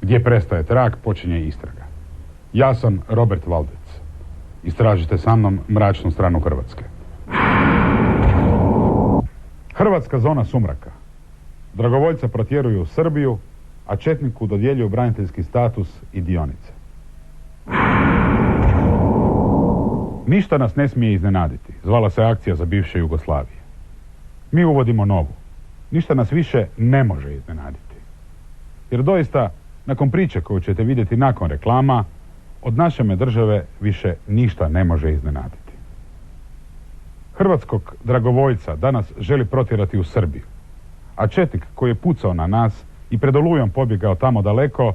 Gdje prestaje trag, počinje istraga. Ja sam Robert Valdec. Istražite sa mnom mračnu stranu Hrvatske. Hrvatska zona sumraka. Dragovoljca protjeruju u Srbiju, a četniku dodjeljuju braniteljski status i dionice. Ništa nas ne smije iznenaditi. Zvala se akcija za bivše Jugoslavije. Mi uvodimo novu. Ništa nas više ne može iznenaditi. Jer doista, nakon priče koju ćete vidjeti nakon reklama, od naše me države više ništa ne može iznenaditi. Hrvatskog dragovoljca danas želi protjerati u Srbiju, a četnik koji je pucao na nas i pred Olujom pobjegao tamo daleko,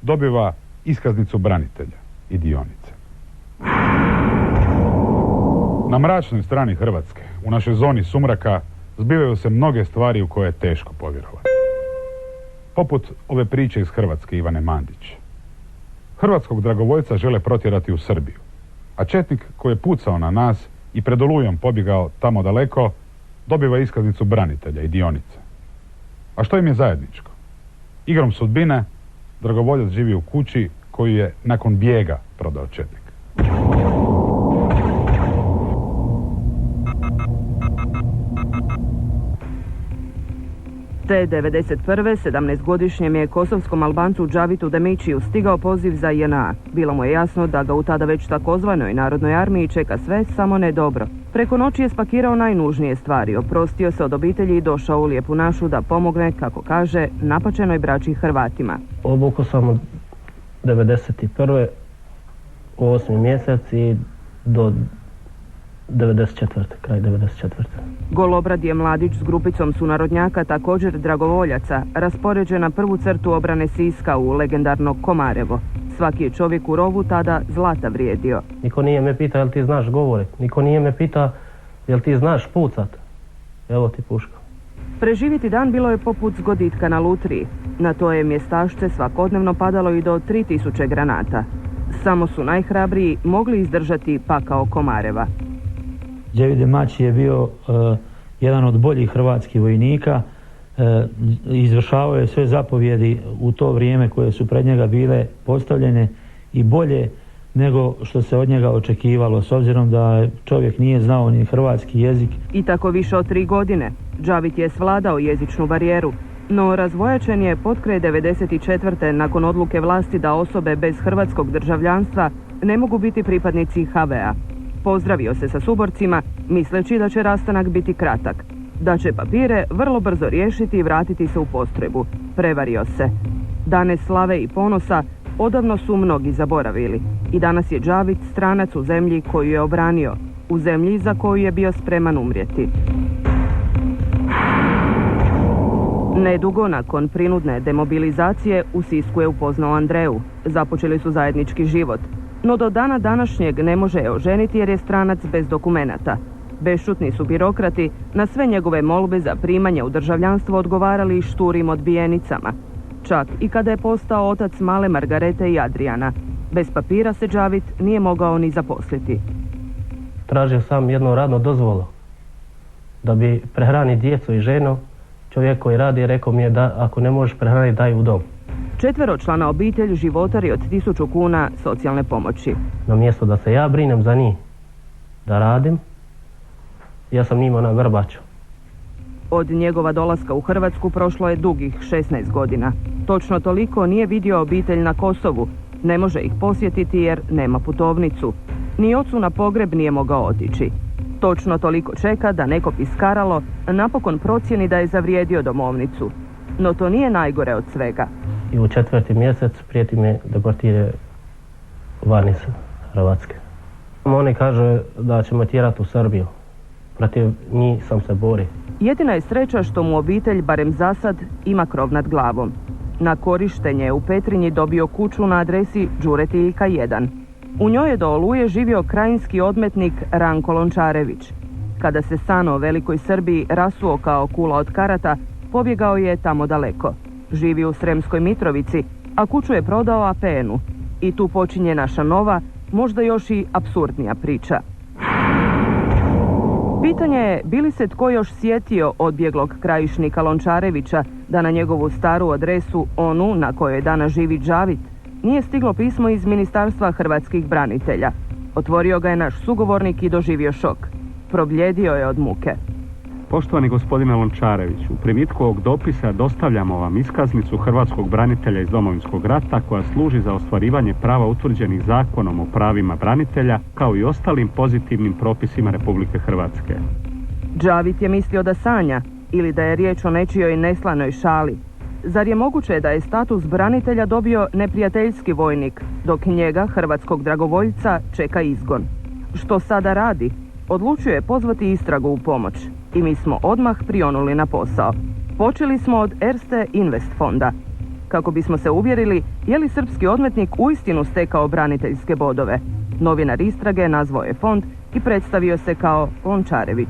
dobiva iskaznicu branitelja i dionice. Na mračnoj strani Hrvatske, u našoj zoni sumraka, zbivaju se mnoge stvari u koje je teško povjerovati. Poput ove priče iz Hrvatske Ivane Mandić. Hrvatskog dragovoljca žele protjerati u Srbiju, a četnik koji je pucao na nas i pred Olujom pobjegao tamo daleko, dobiva iskaznicu branitelja i dionice. A što im je zajedničko? Igrom sudbine, dragovoljac živi u kući koju je nakon bijega prodao četnik. Te 1991. 17-godišnjem je kosovskom Albancu Džavitu Demićiju stigao poziv za JNA. Bilo mu je jasno da ga u tada već takozvanoj Narodnoj armiji čeka sve, samo ne dobro. Preko noći je spakirao najnužnije stvari, oprostio se od obitelji i došao u Lijepu našu da pomogne, kako kaže, napačenoj braći Hrvatima. Obukao sam 1991. u 8. mjesec i do 94. kraj 94. Golobrad je mladić s grupicom sunarodnjaka, također dragovoljaca, raspoređen na prvu crtu obrane Siska u legendarno Komarevo. Svaki je čovjek u rovu tada zlata vrijedio. Niko nije me pitao jel ti znaš govorit, niko nije me pitao jel ti znaš pucat. Evo ti puška. Preživjeti dan bilo je poput zgoditka na lutriji. Na to je mjestašce svakodnevno padalo i do 3000 granata. Samo su najhrabriji mogli izdržati pakao Komareva. Dževid Demaći je bio jedan od boljih hrvatskih vojnika, izvršavao je sve zapovjedi u to vrijeme koje su pred njega bile postavljene i bolje nego što se od njega očekivalo, s obzirom da čovjek nije znao ni hrvatski jezik. I tako više od 3 godine. Džavit je svladao jezičnu barijeru, no razvojačen je potkraj 94. nakon odluke vlasti da osobe bez hrvatskog državljanstva ne mogu biti pripadnici HV-a. Pozdravio se sa suborcima, misleći da će rastanak biti kratak, da će papire vrlo brzo riješiti i vratiti se u postrojbu. Prevario se. Dane slave i ponosa odavno su mnogi zaboravili. I danas je Džavit stranac u zemlji koju je obranio, u zemlji za koju je bio spreman umrijeti. Nedugo nakon prinudne demobilizacije u Sisku je upoznao Andreju. Započeli su zajednički život. No do dana današnjeg ne može je oženiti jer je stranac bez dokumenata. Bešćutni su birokrati na sve njegove molbe za primanje u državljanstvo odgovarali šturim odbijenicama. Čak i kada je postao otac male Margarete i Adriana. Bez papira se Džavit nije mogao ni zaposliti. Tražio sam jedno radno dozvolo da bi prehrani djecu i ženu. Čovjek koji radi rekao mi je da ako ne možeš prehraniti daj u dom. 4-člana obitelj životari od 1000 kuna socijalne pomoći. Na mjesto da se ja brinem za njih, da radim, ja sam njima na grbaču. Od njegova dolaska u Hrvatsku prošlo je dugih 16 godina. Točno toliko nije vidio obitelj na Kosovu. Ne može ih posjetiti jer nema putovnicu. Ni ocu na pogreb nije mogao otići. Točno toliko čeka da neko piskaralo napokon procijeni da je zavrijedio domovnicu. No to nije najgore od svega. I u 4. mjesec prijeti me deportire van iz Hrvatske. Oni kažu da ćemo tjerati u Srbiju. Protiv njih sam se borio. Jedina je sreća što mu obitelj, barem za sad, ima krov nad glavom. Na korištenje u Petrinji dobio kuću na adresi Đure Tiljka 1. U njoj je do Oluje živio krajinski odmetnik Ranko Lončarević. Kada se san o velikoj Srbiji rasuo kao kula od karata, pobjegao je tamo daleko. Živi u Sremskoj Mitrovici, a kuću je prodao APN-u. I tu počinje naša nova, možda još i apsurdnija priča. Pitanje je bi li se tko još sjetio odbjeglog krajišnika Lončarevića da na njegovu staru adresu, onu na kojoj danas živi Džavit, nije stiglo pismo iz Ministarstva hrvatskih branitelja. Otvorio ga je naš sugovornik i doživio šok. Probljedio je od muke. Poštovani gospodine Lončarević, u privitku ovog dopisa dostavljamo vam iskaznicu hrvatskog branitelja iz Domovinskog rata koja služi za ostvarivanje prava utvrđenih Zakonom o pravima branitelja kao i ostalim pozitivnim propisima Republike Hrvatske. Džavit je mislio da sanja ili da je riječ o nečijoj neslanoj šali. Zar je moguće da je status branitelja dobio neprijateljski vojnik, dok njega, hrvatskog dragovoljca, čeka izgon? Što sada radi? Odlučio je pozvati istragu u pomoć. I mi smo odmah prionuli na posao. Počeli smo od Erste Invest fonda, kako bismo se uvjerili je li srpski odmetnik uistinu stekao braniteljske bodove. Novinar istrage nazvao je fond i predstavio se kao Lončarević.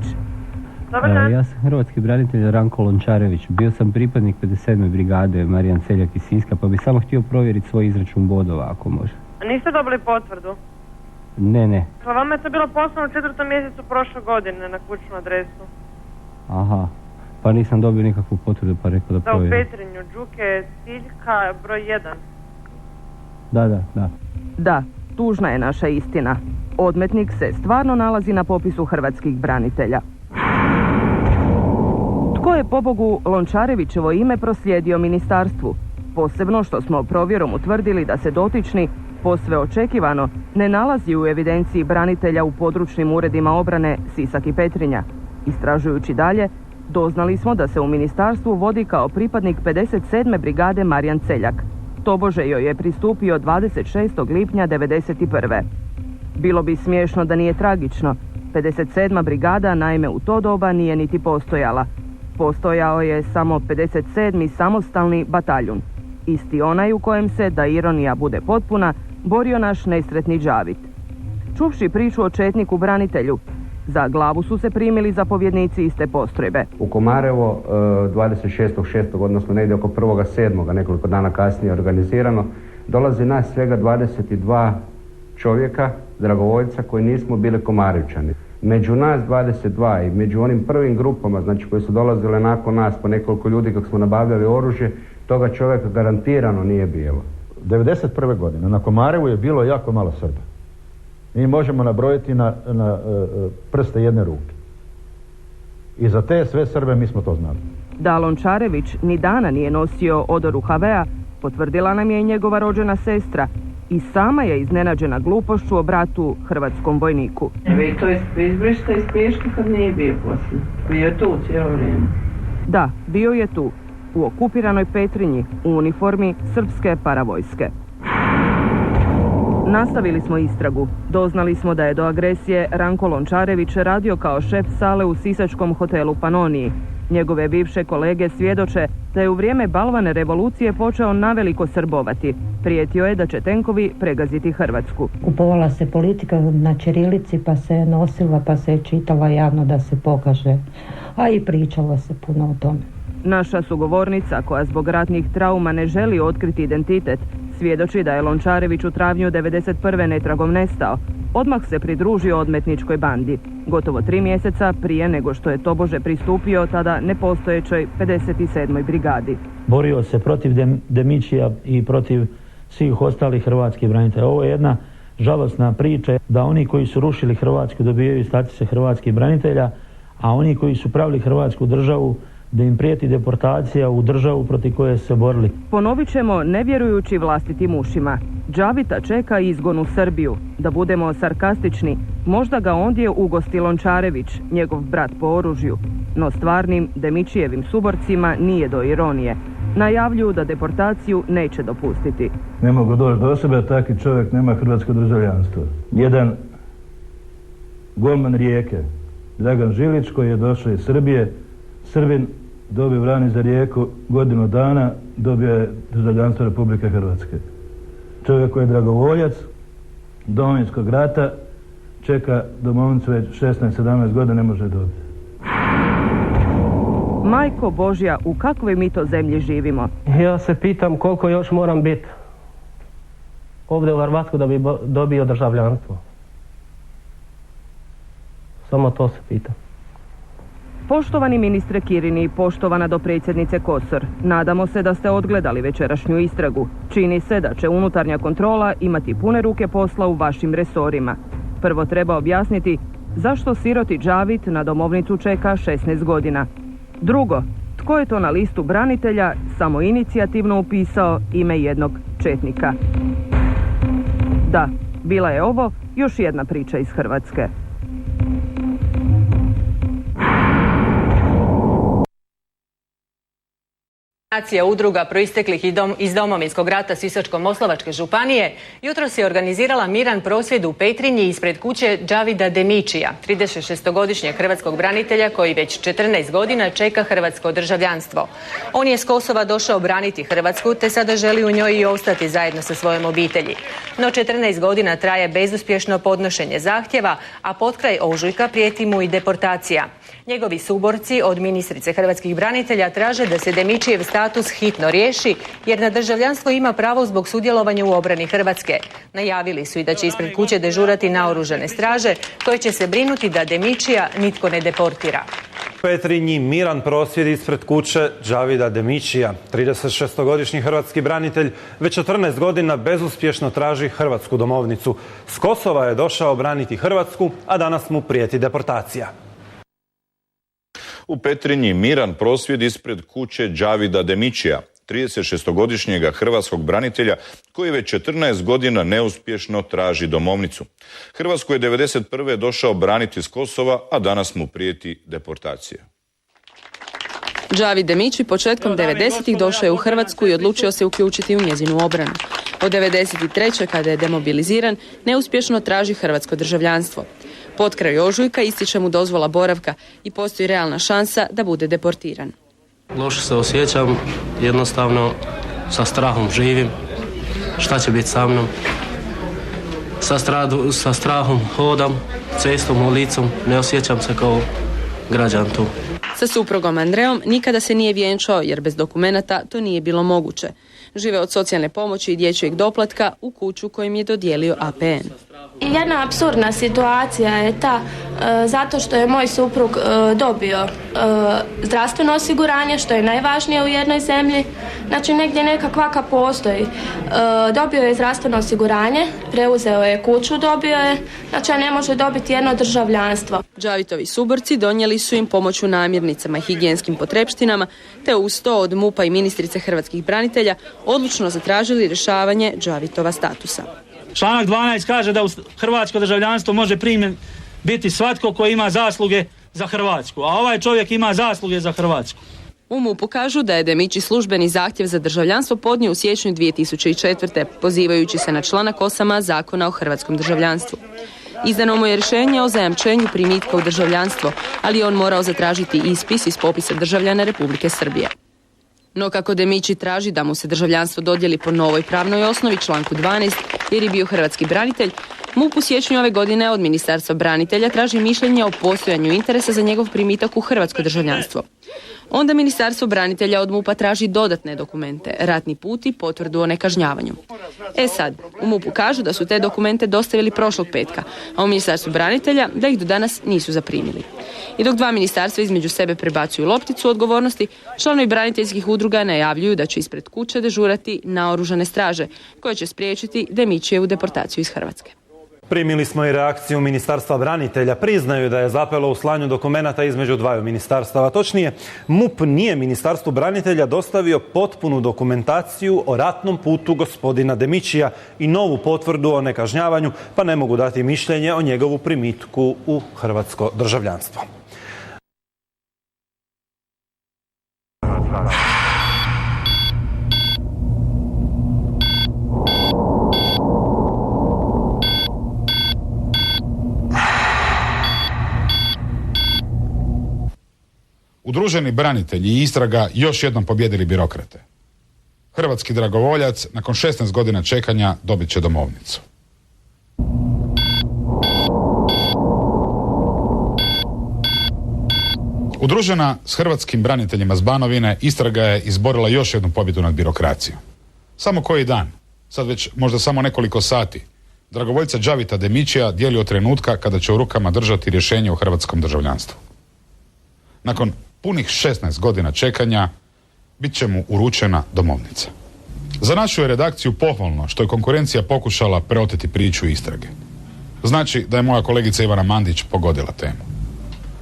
Ja sam hrvatski branitelj Ranko Lončarević. Bio sam pripadnik 57. brigade Marijan Celjak iz Siska, pa bih samo htio provjeriti svoj izračun bodova, ako može. Niste dobili potvrdu? Ne. Pa vama je to bilo poslano u 4. mjesecu prošle godine na kućnu adresu. Aha, pa nisam dobio nikakvu potvrdu, pa rekao da provjerim. Da, u Petrinju, Đuke, Ciljka, broj 1. Da. Da, tužna je naša istina. Odmetnik se stvarno nalazi na popisu hrvatskih branitelja. Tko je pobogu Lončarevićevo ime proslijedio ministarstvu? Posebno što smo provjerom utvrdili da se dotični, posve očekivano, ne nalazi u evidenciji branitelja u područnim uredima obrane Sisak i Petrinja. Istražujući dalje, doznali smo da se u ministarstvu vodi kao pripadnik 57. brigade Marijan Celjak. Tobože joj je pristupio 26. lipnja 1991. Bilo bi smiješno da nije tragično. 57. brigada naime u to doba nije niti postojala. Postojao je samo 57. samostalni bataljun. Isti onaj u kojem se, da ironija bude potpuna, borio naš nesretni Džavit. Čuvši priču o četniku branitelju, za glavu su se primili zapovjednici iste postrojbe. U Komarevo 26.6. odnosno negdje oko 1.7. nekoliko dana kasnije organizirano, dolazi nas svega 22 čovjeka, dragovoljca koji nismo bili Komarevčani. Među nas 22 i među onim prvim grupama, znači koji su dolazile nakon nas po nekoliko ljudi kako smo nabavljali oružje, toga čovjeka garantirano nije bilo. 1991. godine na Komarevu je bilo jako malo Srba. Mi možemo nabrojiti na prste jedne ruke. I za te sve Srbe mi smo to znali. Da Lončarević ni dana nije nosio odoru HV-a, potvrdila nam je i njegova rođena sestra. I sama je iznenađena glupošću o bratu hrvatskom vojniku. To je izbriška iz Peške kad nije bio poslije. Bio je tu cijelo vrijeme. Da, bio je tu, u okupiranoj Petrinji, u uniformi srpske paravojske. Nastavili smo istragu. Doznali smo da je do agresije Ranko Lončarević radio kao šef sale u sisačkom hotelu Panoniji. Njegove bivše kolege svjedoče da je u vrijeme balvane revolucije počeo naveliko srbovati. Prijetio je da će tenkovi pregaziti Hrvatsku. Kupovala se politika na ćirilici, pa se nosila, pa se čitala javno da se pokaže. A i pričalo se puno o tome. Naša sugovornica, koja zbog ratnih trauma ne želi otkriti identitet, svjedoči da je Lončarević u travnju 1991. netragom nestao. Odmah se pridružio odmetničkoj bandi. Gotovo 3 mjeseca prije nego što je tobože pristupio tada nepostojećoj 57. brigadi. Borio se protiv Demićija i protiv svih ostalih hrvatskih branitelja. Ovo je jedna žalosna priča da oni koji su rušili Hrvatsku dobijaju statuse hrvatskih branitelja, a oni koji su pravili Hrvatsku državu da im prijeti deportacija u državu protiv koje se borili. Ponovit ćemo ne vjerujući vlastitim ušima. Džavita čeka izgon u Srbiju. Da budemo sarkastični, možda ga ondje ugosti Lončarević, njegov brat po oružju. No stvarnim Demićijevim suborcima nije do ironije. Najavljuju da deportaciju neće dopustiti. Ne mogu doći do sebe, taki čovjek nema hrvatsko državljanstvo. Jedan golman Rijeke, Dragan Žilić, koji je došao iz Srbije, Srbin, dobio brani za Rijeku godinu dana, dobio je državljanstvo Republike Hrvatske. Čovjek koji je dragovoljac Domovinskog rata, čeka domovnicu već 16-17 godina, ne može dobiti. Majko Božja, u kakvoj mi to zemlji živimo? Ja se pitam koliko još moram biti ovdje u Hrvatsku da bi dobio državljanstvo. Samo to se pitam. Poštovani ministre Kirini, poštovana dopredsjednice Kosor, nadamo se da ste odgledali večerašnju istragu. Čini se da će unutarnja kontrola imati pune ruke posla u vašim resorima. Prvo treba objasniti zašto siroti Džavit na domovnicu čeka 16 godina. Drugo, tko je to na listu branitelja samoinicijativno upisao ime jednog četnika? Da, bila je ovo još jedna priča iz Hrvatske. Nacija udruga proisteklih iz Domovinskog rata Sisačko-moslavačke županije jutros je organizirala miran prosvjed u Petrinji ispred kuće Džavida Demičija, 36-godišnjeg hrvatskog branitelja koji već 14 godina čeka hrvatsko državljanstvo. On je s Kosova došao braniti Hrvatsku te sada želi u njoj i ostati zajedno sa svojom obitelji. No 14 godina traje bezuspješno podnošenje zahtjeva, a potkraj ožujka prijeti mu i deportacija. Njegovi suborci od ministrice hrvatskih branitelja traže da se Demičijev status hitno riješi jer na državljanstvo ima pravo zbog sudjelovanja u obrani Hrvatske. Najavili su i da će ispred kuće dežurati naoružane straže koje će se brinuti da Demičija nitko ne deportira. U Petrinji miran prosvjed ispred kuće Džavida Demičija. 36-godišnji hrvatski branitelj već 14 godina bezuspješno traži hrvatsku domovnicu. S Kosova je došao braniti Hrvatsku, a danas mu prijeti deportacija. U Petrinji miran prosvjed ispred kuće Džavida Demičija, 36-godišnjega hrvatskog branitelja koji već 14 godina neuspješno traži domovnicu. Hrvatsku je 1991. došao braniti s Kosova, a danas mu prijeti deportacija. Džavid Demiči početkom 90-ih došao je u Hrvatsku i odlučio se uključiti u njezinu obranu. Od 93. kada je demobiliziran, neuspješno traži hrvatsko državljanstvo. Potkraj ožujka ističe mu dozvola boravka i postoji realna šansa da bude deportiran. Loše se osjećam, jednostavno sa strahom živim. Šta će biti sa mnom? Sa strahom hodam, cestom, ulicom, ne osjećam se kao građan tu. Sa suprugom Andreom nikada se nije vjenčao jer bez dokumenata to nije bilo moguće. Žive od socijalne pomoći i dječjeg doplatka u kuću kojim je dodijelio APN. Jedna apsurdna situacija je ta zato što je moj suprug dobio zdravstveno osiguranje, što je najvažnije u jednoj zemlji. Znači negdje neka kvaka postoji. Dobio je zdravstveno osiguranje, preuzeo je kuću, dobio je, znači ne može dobiti jedno državljanstvo. Džavitovi suborci donijeli su im pomoć u namirnicama i higijenskim potrepštinama, te uz to od MUP-a i ministrice hrvatskih branitelja odlučno zatražili rješavanje Džavitova statusa. Članak 12 kaže da u hrvatsko državljanstvo može primljen biti svatko koji ima zasluge za Hrvatsku, a ovaj čovjek ima zasluge za Hrvatsku. U MUP-u kažu da je Demiči službeni zahtjev za državljanstvo podnio u siječnju 2004. pozivajući se na članak 8. Zakona o hrvatskom državljanstvu. Izdano mu je rješenje o zajamčenju primitka u državljanstvo, ali je on morao zatražiti ispis iz popisa državljana Republike Srbije. No kako Demiči traži da mu se državljanstvo dodijeli po novoj pravnoj osnovi, članku 12, jer je bio hrvatski branitelj, MUP u siječnju ove godine od Ministarstva branitelja traži mišljenje o postojanju interesa za njegov primitak u hrvatsko državljanstvo. Onda Ministarstvo branitelja od MUP-a traži dodatne dokumente, ratni put i potvrdu o nekažnjavanju. Sad, u MUP-u kažu da su te dokumente dostavili prošlog petka, a u Ministarstvu branitelja da ih do danas nisu zaprimili. I dok dva ministarstva između sebe prebacuju lopticu odgovornosti, članovi braniteljskih udruga najavljuju da će ispred kuće dežurati naoružane straže, koje će spriječiti Demičijevu deportaciju iz Hrvatske. Primili smo i reakciju Ministarstva branitelja. Priznaju da je zapelo u slanju dokumenata između dvaju ministarstava. Točnije, MUP nije Ministarstvu branitelja dostavio potpunu dokumentaciju o ratnom putu gospodina Demičija i novu potvrdu o nekažnjavanju, pa ne mogu dati mišljenje o njegovu primitku u hrvatsko državljanstvo. Udruženi branitelji i istraga još jednom pobijedili birokrate. Hrvatski dragovoljac nakon 16 godina čekanja dobit će domovnicu. Udružena s hrvatskim braniteljima s Banovine, istraga je izborila još jednu pobjedu nad birokracijom. Samo koji dan, sad već možda samo nekoliko sati, dragovoljca Džavita Demičija dijeli od trenutka kada će u rukama držati rješenje o hrvatskom državljanstvu. Nakon punih 16 godina čekanja bit će mu uručena domovnica. Za našu je redakciju pohvalno što je konkurencija pokušala preoteti priču istrage. Znači da je moja kolegica Ivana Mandić pogodila temu.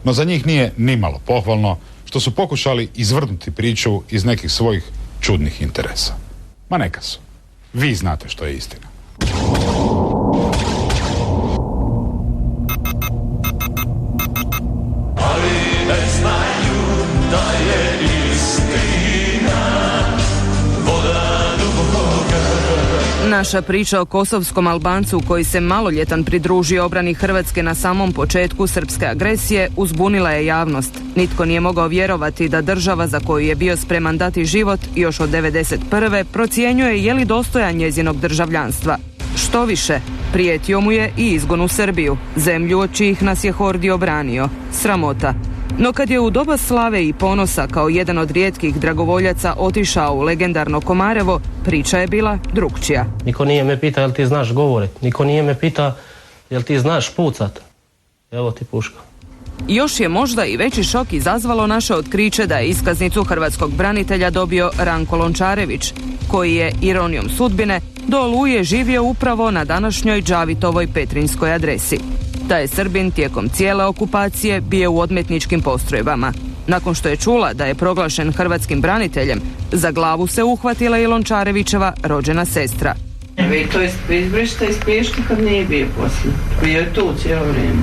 No za njih nije nimalo pohvalno što su pokušali izvrnuti priču iz nekih svojih čudnih interesa. Ma neka su. Vi znate što je istina. Naša priča o kosovskom Albancu koji se maloljetan pridružio obrani Hrvatske na samom početku srpske agresije uzbunila je javnost. Nitko nije mogao vjerovati da država za koju je bio spreman dati život još od 1991. procjenjuje je li dostojan njezinog državljanstva. Što više, prijetio mu je i izgon u Srbiju, zemlju od čijih nas je Hordi obranio. Sramota. No kad je u doba slave i ponosa kao jedan od rijetkih dragovoljaca otišao u legendarno Komarevo, priča je bila drukčija. Niko nije me pita jel ti znaš govoriti, niko nije me pita jel ti znaš pucat. Evo ti puška. Još je možda i veći šok izazvalo naše otkriće da je iskaznicu hrvatskog branitelja dobio Ranko Lončarević, koji je, ironijom sudbine, do Oluje živio upravo na današnjoj Đavitovoj petrinjskoj adresi. Taj je Srbin tijekom cijele okupacije bio u odmetničkim postrojbama. Nakon što je čula da je proglašen hrvatskim braniteljem, za glavu se uhvatila i Lončarevićeva rođena sestra. To je izbrišta iz Peške kad nije bio poslije. Bio je tu cijelo vrijeme.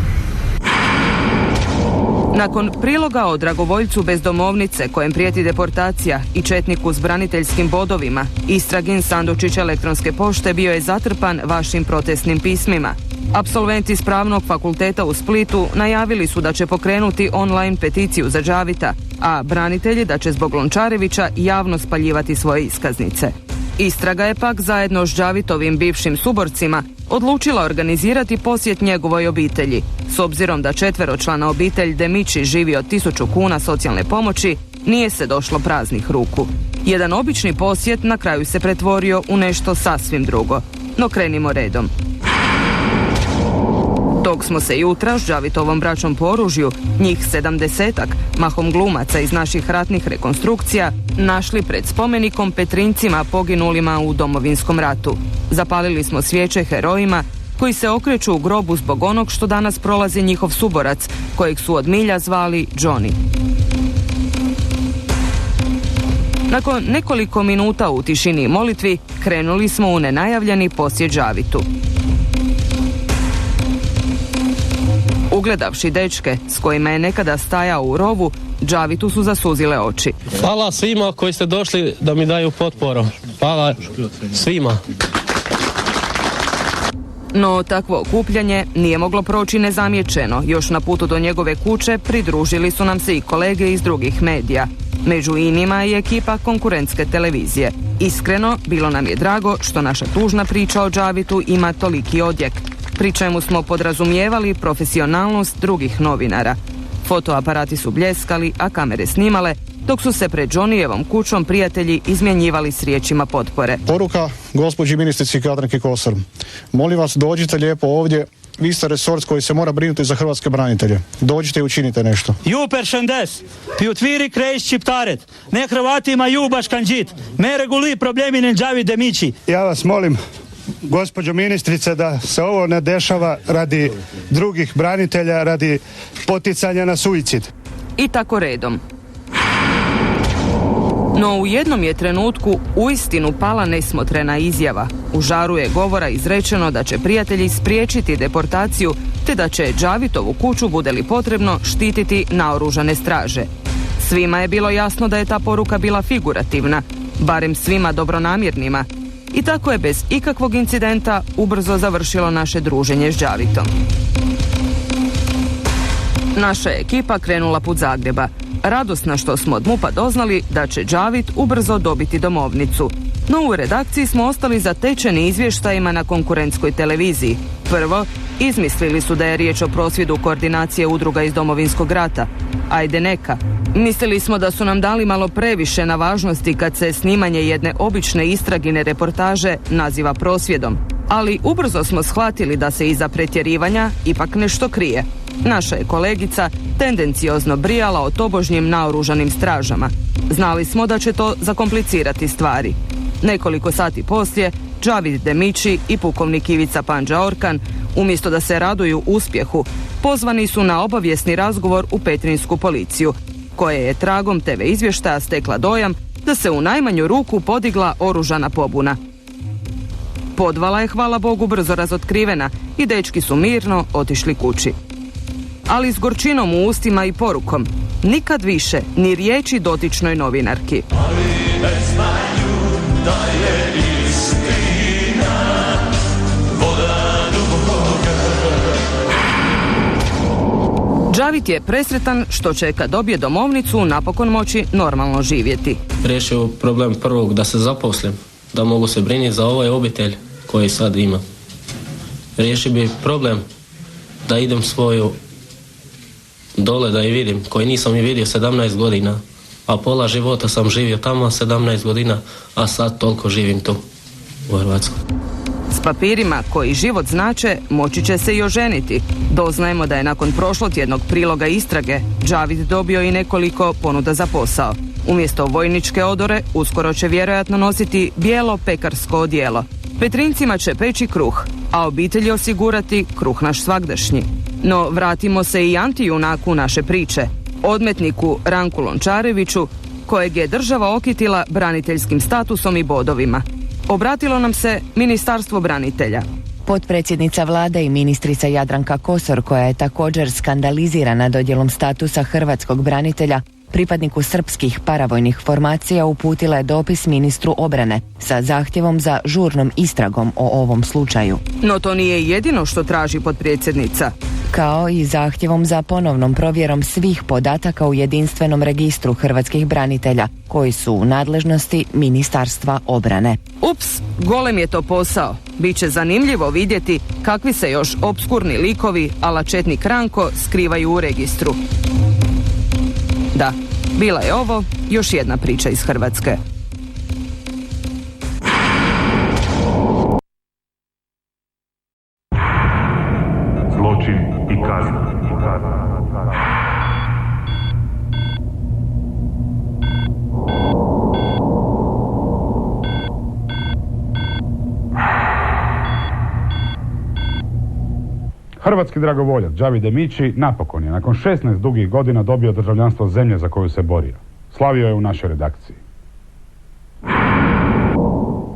Nakon priloga o dragovoljcu bez domovnice kojem prijeti deportacija i četniku s braniteljskim bodovima, istragin sandučić elektronske pošte bio je zatrpan vašim protestnim pismima. Apsolventi s Pravnog fakulteta u Splitu najavili su da će pokrenuti online peticiju za Đavita, a branitelji da će zbog Lončarevića javno spaljivati svoje iskaznice. Istraga je pak zajedno s Đavitovim bivšim suborcima odlučila organizirati posjet njegovoj obitelji. S obzirom da 4-člana obitelj Demići živi od 1000 kuna socijalne pomoći, nije se došlo praznih ruku. Jedan obični posjet na kraju se pretvorio u nešto sasvim drugo. No krenimo redom. Dok smo se jutra s Đavitovom braćom po oružju, njih 70-ak, mahom glumaca iz naših ratnih rekonstrukcija, našli pred spomenikom Petrinjcima poginulima u Domovinskom ratu. Zapalili smo svijeće herojima koji se okreću u grobu zbog onog što danas prolazi njihov suborac, kojeg su od milja zvali Johnny. Nakon nekoliko minuta u tišini i molitvi, krenuli smo u nenajavljeni posjet Đavitu. Ugledavši dečke s kojima je nekada stajao u rovu, Đavitu su zasuzile oči. Hvala svima koji ste došli da mi daju potporu. Hvala svima. No takvo okupljanje nije moglo proći nezamijećeno. Još na putu do njegove kuće pridružili su nam se i kolege iz drugih medija. Među inima je ekipa konkurentske televizije. Iskreno, bilo nam je drago što naša tužna priča o Đavitu ima toliki odjek, pri čemu smo podrazumijevali profesionalnost drugih novinara. Fotoaparati su bljeskali, a kamere snimale, dok su se pred Johnnyjevom kućom prijatelji izmjenjivali s riječima potpore. Poruka gospođi ministrici Jadranki Kosor. Molim vas, dođite lijepo ovdje. Vi ste resort koji se mora brinuti za hrvatske branitelje. Dođite i učinite nešto. Juper šendes, piutviri krejš čiptaret, ne Hrvatima jubaš kanđit, ne reguli problemi ne Đavi Demići. Ja vas molim, gospođo ministrice, da se ovo ne dešava radi drugih branitelja, radi poticanja na suicid. I tako redom. No u jednom je trenutku uistinu pala nesmotrena izjava. U žaru je govora izrečeno da će prijatelji spriječiti deportaciju, te da će Đavitovu kuću, bude li potrebno, štititi naoružane straže. Svima je bilo jasno da je ta poruka bila figurativna, barem svima dobronamjernima. I tako je bez ikakvog incidenta ubrzo završilo naše druženje s Đavitom. Naša je ekipa krenula put Zagreba, radosna što smo od MUP-a doznali da će Đavit ubrzo dobiti domovnicu. No u redakciji smo ostali zatečeni izvještajima na konkurentskoj televiziji. Prvo, izmislili su da je riječ o prosvjedu koordinacije udruga iz Domovinskog rata. Ajde neka. Mislili smo da su nam dali malo previše na važnosti kad se snimanje jedne obične istragine reportaže naziva prosvjedom. Ali ubrzo smo shvatili da se iza pretjerivanja ipak nešto krije. Naša je kolegica tendenciozno brijala o tobožnjim naoružanim stražama. Znali smo da će to zakomplicirati stvari. Nekoliko sati poslije, Džavid Demići i pukovnik Ivica Pandža Orkan, umjesto da se raduju uspjehu, pozvani su na obavijesni razgovor u Petrinjsku policiju, koja je tragom TV izvještaja stekla dojam da se u najmanju ruku podigla oružana pobuna. Podvala je, hvala Bogu, brzo razotkrivena i dečki su mirno otišli kući. Ali s gorčinom u ustima i porukom, nikad više ni riječi dotičnoj novinarki. Džavid je presretan što će kad dobije domovnicu napokon moći normalno živjeti. Riješio problem prvog da se zaposlim, da mogu se brinuti za ovaj obitelj koji sad ima. Riješio bi problem da idem svoju dole da je vidim, koji nisam i vidio 17 godina, a pola života sam živio tamo 17 godina, a sad toliko živim tu u Hrvatskoj. S papirima koji život znače moći će se i oženiti. Doznajemo da je nakon prošlotjednog priloga istrage Džavid dobio i nekoliko ponuda za posao. Umjesto vojničke odore uskoro će vjerojatno nositi bijelo pekarsko odijelo. Petrincima će peći kruh, a obitelji osigurati kruh naš svagdašnji. No vratimo se i antijunaku naše priče, odmetniku Ranku Lončareviću, kojeg je država okitila braniteljskim statusom i bodovima. Obratilo nam se Ministarstvo branitelja. Potpredsjednica vlade i ministrica Jadranka Kosor, koja je također skandalizirana dodjelom statusa hrvatskog branitelja pripadniku srpskih paravojnih formacija, uputila je dopis ministru obrane sa zahtjevom za žurnom istragom o ovom slučaju. No to nije jedino što traži potpredsjednica. Kao i zahtjevom za ponovnom provjerom svih podataka u jedinstvenom registru hrvatskih branitelja, koji su u nadležnosti Ministarstva obrane. Ups, golem je to posao. Biće zanimljivo vidjeti kakvi se još opskurni likovi ala četnik Ranko skrivaju u registru. Da, bila je ovo još jedna priča iz Hrvatske. Zločin i kazna. Hrvatski dragovoljac Džavid Demići napokon je nakon 16 dugih godina dobio državljanstvo zemlje za koju se borio. Slavio je u našoj redakciji.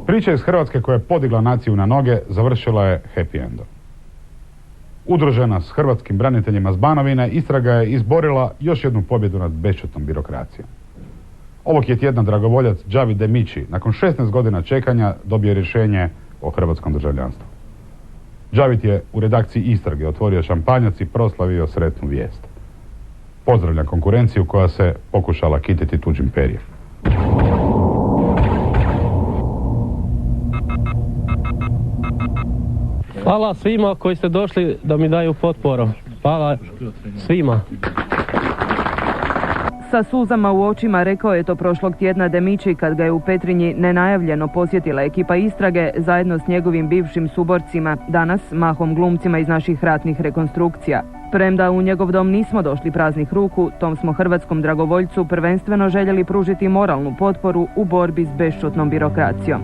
Priča iz Hrvatske koja je podigla naciju na noge završila je happy endom. Udružena s hrvatskim braniteljima s Banovine, istraga je izborila još jednu pobjedu nad bešćutnom birokracijom. Ovog je tjedna dragovoljac Džavid Demići nakon 16 godina čekanja dobio rješenje o hrvatskom državljanstvu. Džavid je u redakciji istrage otvorio šampanjac i proslavio sretnu vijest. Pozdravlja konkurenciju koja se pokušala kititi tuđim perjem. Hvala svima koji ste došli da mi daju potporu. Hvala svima. Sa suzama u očima rekao je to prošlog tjedna Demići kad ga je u Petrinji nenajavljeno posjetila ekipa istrage zajedno s njegovim bivšim suborcima, danas mahom glumcima iz naših ratnih rekonstrukcija. Premda u njegov dom nismo došli praznih ruku, tom smo hrvatskom dragovoljcu prvenstveno željeli pružiti moralnu potporu u borbi s bešćutnom birokracijom.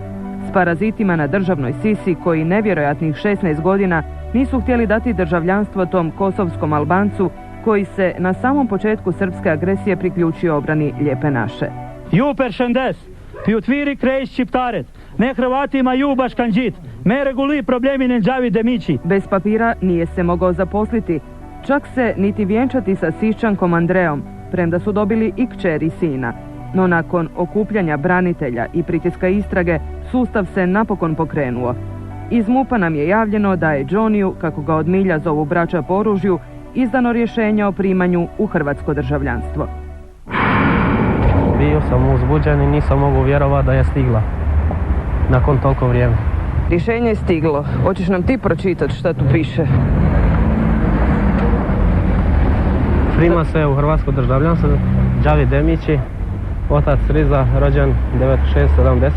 S parazitima na državnoj sisi koji nevjerojatnih 16 godina nisu htjeli dati državljanstvo tom kosovskom Albancu koji se na samom početku srpske agresije priključio obrani Lijepe naše. Juper šendes, piutviri krejš čiptaret, ne Hrvatima jubaš kanđit, me reguli problemi ne Džavid Demići. Bez papira nije se mogao zaposliti, čak se niti vjenčati sa Siščankom Andreom, premda su dobili i kćer i sina. No nakon okupljanja branitelja i pritiska istrage, sustav se napokon pokrenuo. Iz MUP-a nam je javljeno da je Johniju, kako ga od milja zovu braća po oružju, izdano rješenje o primanju u hrvatsko državljanstvo. Bio sam uzbuđen i nisam mogu vjerovati da je stigla. Nakon toliko vrijeme. Rješenje je stiglo. Hoćeš nam ti pročitati šta tu piše? Prima se u hrvatsko državljanstvo Džavid Demići, otac Riza, rođen 96-70,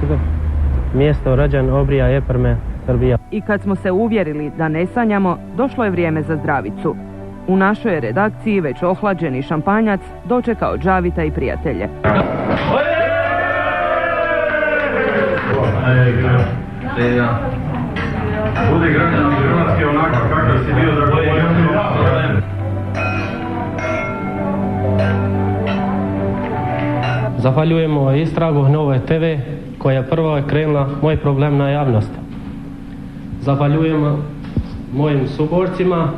mjesto rođen Obrija, Eperme, Srbija. I kad smo se uvjerili da ne sanjamo, došlo je vrijeme za zdravicu. U našoj redakciji već ohlađeni šampanjac dočekao Džavita i prijatelje. Budi građani Hrvatske onako kakav si bio dragovoljan. Zahvaljujemo istragu Nove TV koja prvo je krenula moj problem na javnost. Zahvaljujemo mojim suborcima.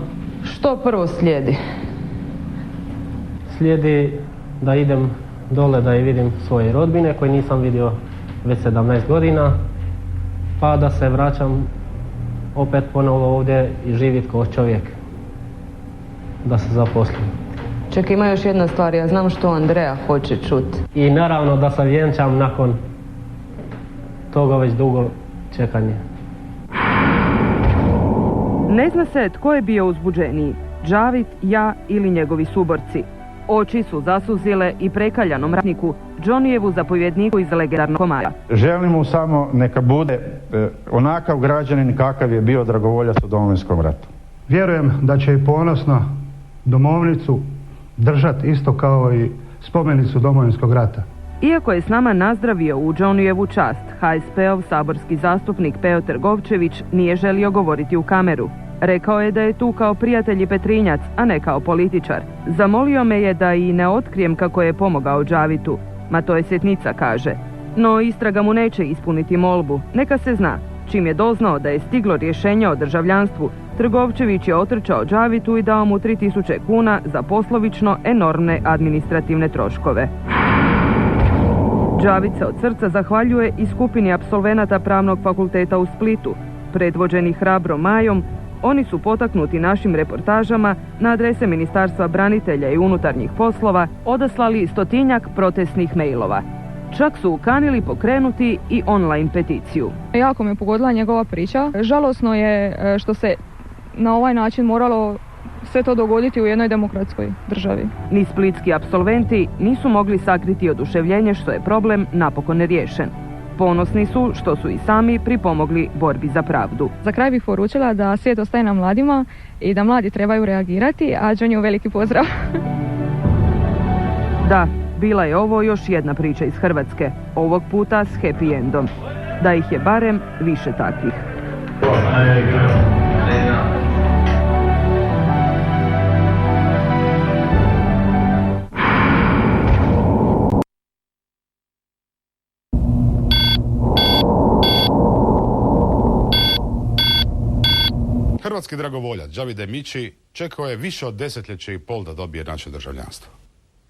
Što prvo slijedi? Slijedi da idem dole da i vidim svoje rodbine koje nisam vidio već 17 godina, pa da se vraćam opet ponovo ovdje i živjeti kao čovjek, da se zaposlim. Čekaj, ima još jedna stvar, ja znam što Andreja hoće čuti. I naravno da se vjenčam nakon toga već dugo čekanje. Ne zna se tko je bio uzbuđeniji, Džavit, ja ili njegovi suborci. Oči su zasuzile i prekaljanom ratniku, Džonijevu zapovjedniku iz legendarnog Komara. Želim mu samo neka bude onakav građanin kakav je bio dragovoljac u Domovinskom ratu. Vjerujem da će i ponosno domovnicu držati isto kao i spomenicu Domovinskog rata. Iako je s nama nazdravio u Džonijevu čast, HSP-ov saborski zastupnik Peo Trgovčević nije želio govoriti u kameru. Rekao je da je tu kao prijatelj i Petrinjac, a ne kao političar. Zamolio me je da i ne otkrijem kako je pomogao Džavitu. Ma to je sitnica, kaže. No istraga mu neće ispuniti molbu. Neka se zna. Čim je doznao da je stiglo rješenje o državljanstvu, Trgovčević je otrčao Džavitu i dao mu 3000 kuna za poslovično enormne administrativne troškove. Džavit se od srca zahvaljuje i skupini apsolvenata Pravnog fakulteta u Splitu. Predvođeni hrabrom Majom, oni su potaknuti našim reportažama na adrese Ministarstva branitelja i unutarnjih poslova odaslali 100-tinjak protestnih mailova. Čak su ukanili pokrenuti i online peticiju. Jako me pogodila njegova priča. Žalosno je što se na ovaj način moralo sve to dogoditi u jednoj demokratskoj državi. Ni splitski apsolventi nisu mogli sakriti oduševljenje što je problem napokon riješen. Ponosni su što su i sami pripomogli borbi za pravdu. Za kraj bih poručila da svijet ostaje na mladima i da mladi trebaju reagirati, a Džoniju veliki pozdrav. Da, bila je ovo još jedna priča iz Hrvatske, ovog puta s happy endom. Da ih je barem više takvih. Hrvatski dragovoljac Džavid Demići čekao je više od 10,5 desetljeća da dobije naše državljanstvo.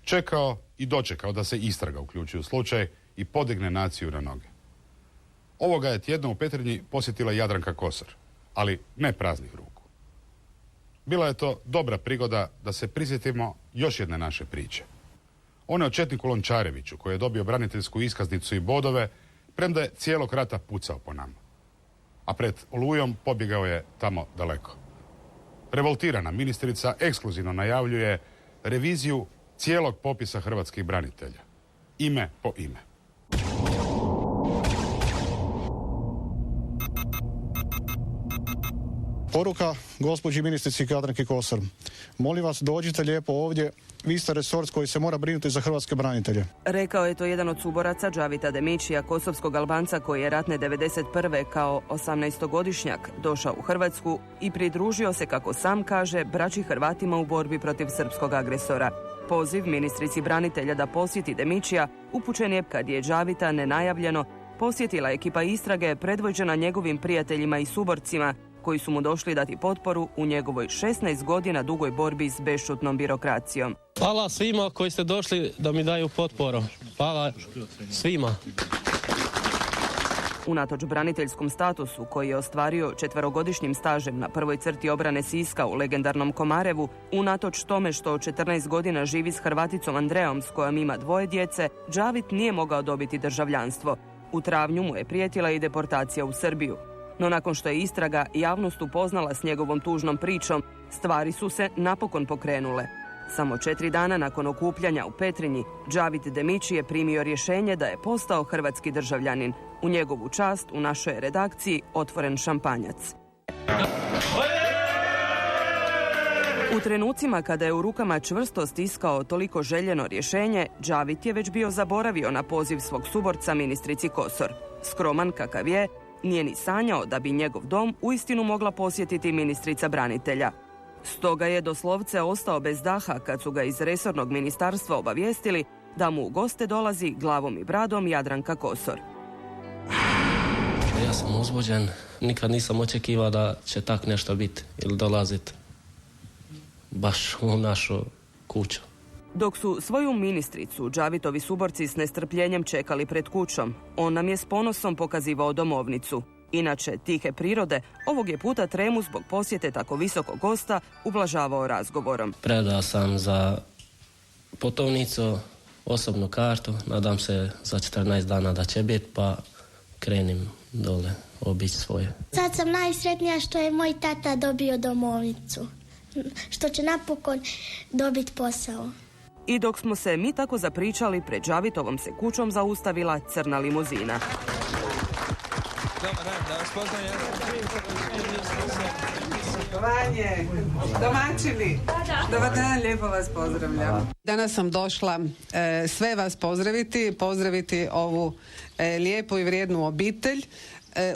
Čekao i dočekao da se istraga uključi u slučaj i podigne naciju na noge. Ovoga je tjedna u Petrinji posjetila Jadranka Kosor, ali ne praznih ruku. Bila je to dobra prigoda da se prisjetimo još jedne naše priče. One o četniku Lončareviću koji je dobio braniteljsku iskaznicu i bodove, premda je cijelog rata pucao po nama. A pred Olujom pobjegao je tamo daleko. Revoltirana ministrica ekskluzivno najavljuje reviziju cijelog popisa hrvatskih branitelja. Ime po ime. Poruka gospođi ministrici Jadranki Kosor. Molim vas, dođite lijepo ovdje. Vi ste resort koji se mora brinuti za hrvatske branitelje. Rekao je to jedan od suboraca Džavita Demićija, kosovskog Albanca koji je ratne 1991. kao 18-godišnjak došao u Hrvatsku i pridružio se, kako sam kaže, braći Hrvatima u borbi protiv srpskog agresora. Poziv ministrici branitelja da posjeti Demićija upućen je kad je Džavita nenajavljeno posjetila ekipa istrage predvođena njegovim prijateljima i suborcima koji su mu došli dati potporu u njegovoj 16 godina dugoj borbi s bešćutnom birokracijom. Hvala svima koji ste došli da mi daju potporu. Hvala svima. Unatoč braniteljskom statusu koji je ostvario 4-godišnjim stažem na prvoj crti obrane Siska u legendarnom Komarevu, unatoč tome što 14 godina živi s Hrvaticom Andrejom s kojom ima 2 djece, Džavit nije mogao dobiti državljanstvo. U travnju mu je prijetila i deportacija u Srbiju. No nakon što je istraga javnost upoznala s njegovom tužnom pričom, stvari su se napokon pokrenule. Samo 4 dana nakon okupljanja u Petrinji, Džavit Demići je primio rješenje da je postao hrvatski državljanin. U njegovu čast u našoj redakciji otvoren šampanjac. U trenucima kada je u rukama čvrsto stiskao toliko željeno rješenje, Džavit je već bio zaboravio na poziv svog suborca ministrici Kosor. Skroman kakav je, nije ni sanjao da bi njegov dom uistinu mogla posjetiti ministrica branitelja. Stoga je doslovce ostao bez daha kad su ga iz resornog ministarstva obavijestili da mu u goste dolazi glavom i bradom Jadranka Kosor. Ja sam uzbuđen, nikad nisam očekivao da će tak nešto biti ili dolaziti baš u našu kuću. Dok su svoju ministricu Džavitovi suborci s nestrpljenjem čekali pred kućom, on nam je s ponosom pokazivao domovnicu. Inače, tihe prirode, ovog je puta tremu zbog posjete tako visokog gosta ublažavao razgovorom. Predao sam za putovnicu, osobnu kartu, nadam se za 14 dana da će biti, pa krenim dole obići svoje. Sad sam najsretnija što je moj tata dobio domovnicu, što će napokon dobiti posao. I dok smo se mi tako zapričali, pred Džavitovom se kućom zaustavila crna limuzina. Dobar dan, da vas pozdravim. Vanje, domaćini. Dobar dan, lijepo vas pozdravljam. Danas sam došla sve vas pozdraviti ovu lijepu i vrijednu obitelj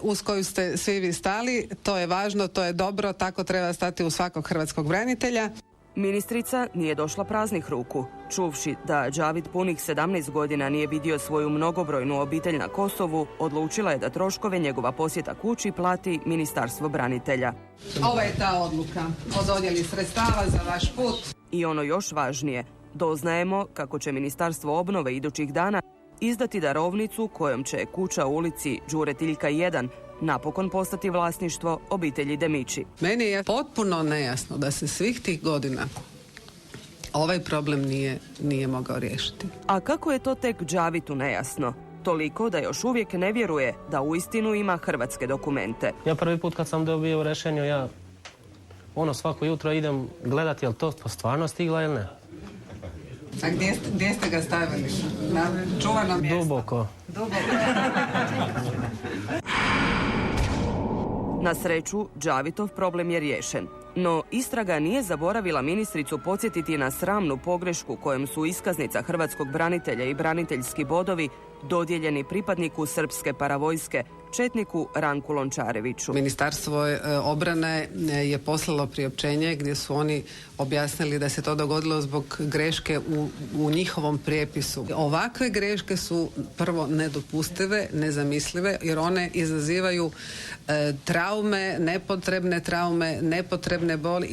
uz koju ste svi vi stali. To je važno, to je dobro, tako treba stati u svakog hrvatskog branitelja. Ministrica nije došla praznih ruku. Čuvši da Džavit punih 17 godina nije vidio svoju mnogobrojnu obitelj na Kosovu, odlučila je da troškove njegova posjeta kući plati Ministarstvo branitelja. Ovo je ta odluka o dodjeli sredstava za vaš put. I ono još važnije, doznajemo kako će Ministarstvo obnove idućih dana izdati darovnicu kojom će kuća u ulici Đure Tiljka 1 napokon postati vlasništvo obitelji Demići. Meni je potpuno nejasno da se svih tih godina ovaj problem nije mogao riješiti. A kako je to tek Džavitu nejasno? Toliko da još uvijek ne vjeruje da uistinu ima hrvatske dokumente. Ja prvi put kad sam dobio rješenje, ja svako jutro idem gledati je li to stvarno stigla ili ne. A gdje ste ga stavili? Na čuvano mjesto? Duboko. Na sreću, Džavitov problem je riješen. No, istraga nije zaboravila ministricu podsjetiti na sramnu pogrešku kojom su iskaznica hrvatskog branitelja i braniteljski bodovi dodijeljeni pripadniku srpske paravojske, četniku Ranku Lončareviću. Ministarstvo obrane je poslalo priopćenje gdje su oni objasnili da se to dogodilo zbog greške u njihovom prijepisu. Ovakve greške su prvo nedopustive, nezamislive, jer one izazivaju traume, nepotrebne boli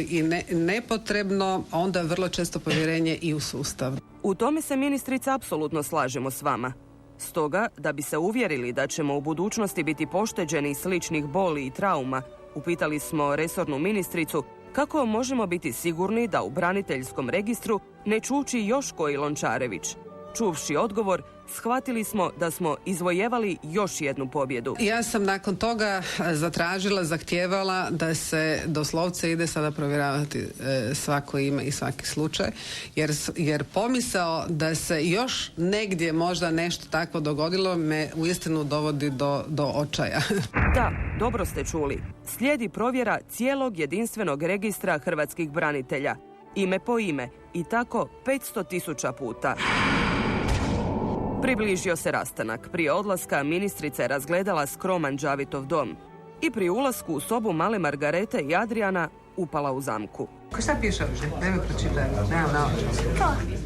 i nepotrebno onda vrlo često povjerenje i u sustav. U tome se ministrica apsolutno slažemo s vama. Stoga, da bi se uvjerili da ćemo u budućnosti biti pošteđeni sličnih boli i trauma, upitali smo resornu ministricu kako možemo biti sigurni da u braniteljskom registru ne čuči još koji Lončarević. Čuvši odgovor, shvatili smo da smo izvojevali još jednu pobjedu. Ja sam nakon toga zahtijevala da se doslovce ide sada provjeravati svako ime i svaki slučaj, jer pomisao da se još negdje možda nešto takvo dogodilo me uistinu dovodi do očaja. Da, dobro ste čuli. Slijedi provjera cijelog jedinstvenog registra hrvatskih branitelja. Ime po ime i tako 500.000 puta. Približio se rastanak. Prije odlaska ministrica je razgledala skroman Džavitov dom i pri ulasku u sobu male Margarete i Adriana upala u zamku. Šta piše ovdje? Nemoj pročitati. Nemam naočiti.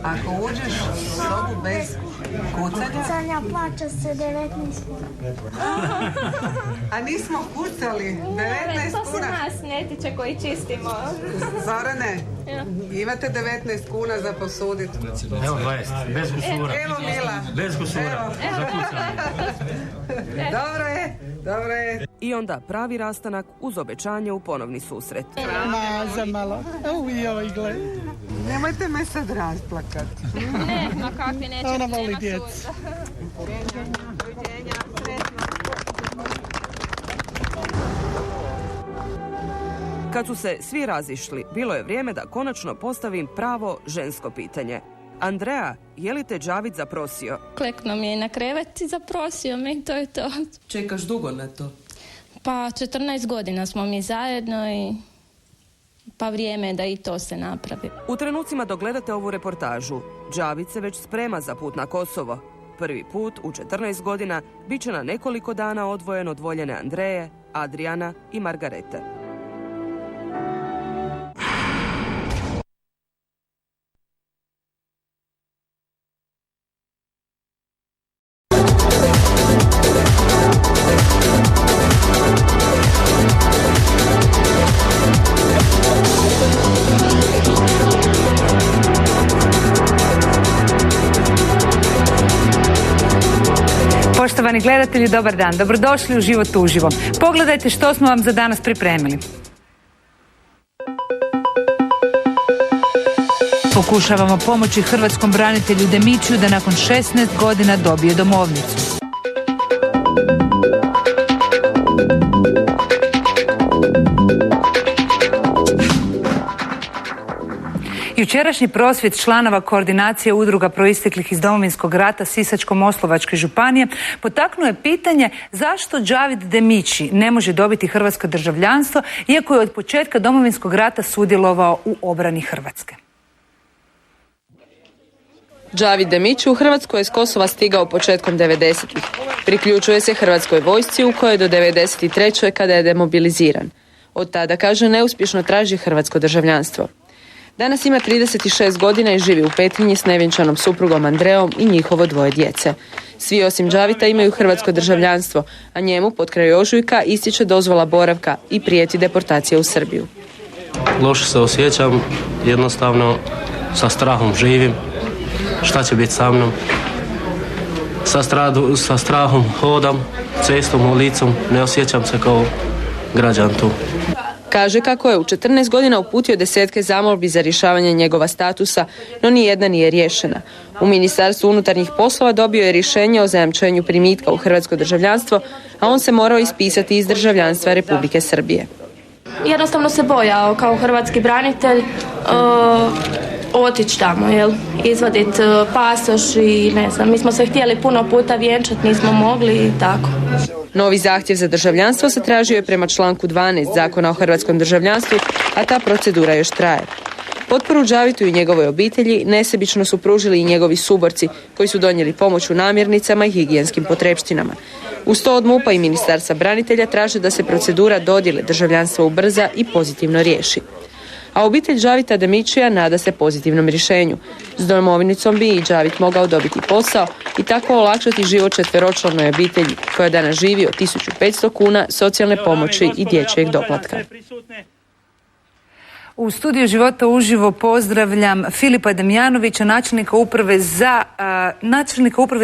Ako uđeš u sobu bez kucanja, plaća se 19 kuna. A nismo kucali 19 kuna. To se nas ne tiče koji čistimo. Zorane, imate 19 kuna za posuditi. Evo 20, bez kusura. Evo Mila. Bez kusura. Dobro je. I onda pravi rastanak uz obećanje u ponovni susret. Za malo. Ujoj, gle. Nemojte me sad rasplakati. Ne, ma kakvi neće. Ona voli djecu. Kad su se svi razišli, bilo je vrijeme da konačno postavim pravo žensko pitanje. Andrea, je li te Džavit zaprosio? Kleknuo mi je na krevet i zaprosio me, to je to. Čekaš dugo na to? Pa 14 godina smo mi zajedno i pa vrijeme je da i to se napravi. U trenucima dok gledate ovu reportažu, Džavid se već sprema za put na Kosovo. Prvi put u 14 godina bit će na nekoliko dana odvojen od voljene Andreje, Adriana i Margarete. Poštovani gledatelji, dobar dan. Dobrodošli u Život uživo. Pogledajte što smo vam za danas pripremili. Pokušavamo pomoći hrvatskom branitelju Demićiju da nakon 16 godina dobije domovnicu. Jučerašnji prosvjed članova koordinacije udruga proisteklih iz Domovinskog rata Sisačko-moslavačke županije potaknuo je pitanje zašto Džavid Demići ne može dobiti hrvatsko državljanstvo iako je od početka Domovinskog rata sudjelovao u obrani Hrvatske. Džavid Demići u Hrvatsku je s Kosova stigao početkom 90-ih. Priključuje se Hrvatskoj vojsci u kojoj do 93. kada je demobiliziran. Od tada, kaže, neuspješno traži hrvatsko državljanstvo. Danas ima 36 godina i živi u Petrinji s nevjenčanom suprugom Andreom i njihovo 2 djece. Svi osim Džavita imaju hrvatsko državljanstvo, a njemu pod kraj ožujka ističe dozvola boravka i prijeti deportacija u Srbiju. Loše se osjećam, jednostavno sa strahom živim. Šta će biti sa mnom? Sa strahom hodam, cestom, ulicom, ne osjećam se kao građan tu. Kaže kako je u 14 godina uputio desetke zamolbi za rješavanje njegova statusa, no nijedna nije riješena. U Ministarstvu unutarnjih poslova dobio je rješenje o zajamčenju primitka u hrvatsko državljanstvo, a on se morao ispisati iz državljanstva Republike Srbije. Jednostavno se bojao kao hrvatski branitelj otići tamo, izvaditi pasoš i ne znam, mi smo se htjeli puno puta vjenčati, nismo mogli i tako. Novi zahtjev za državljanstvo se tražio je prema članku 12 Zakona o hrvatskom državljanstvu, a ta procedura još traje. Potporu Džavitu i njegovoj obitelji nesebično su pružili i njegovi suborci koji su donijeli pomoć u namirnicama i higijenskim potrepštinama. Uz to od MUP-a i Ministarstva branitelja traže da se procedura dodjele državljanstva ubrza i pozitivno riješi. A obitelj Džavita Demićija nada se pozitivnom rješenju. S domovnicom bi i Džavit mogao dobiti posao i tako olakšati život četveročlanoj obitelji koja danas živi od 1500 kuna socijalne pomoći i dječjeg doplatka. U studiju Života uživo pozdravljam Filipa Damjanovića, načelnika uprave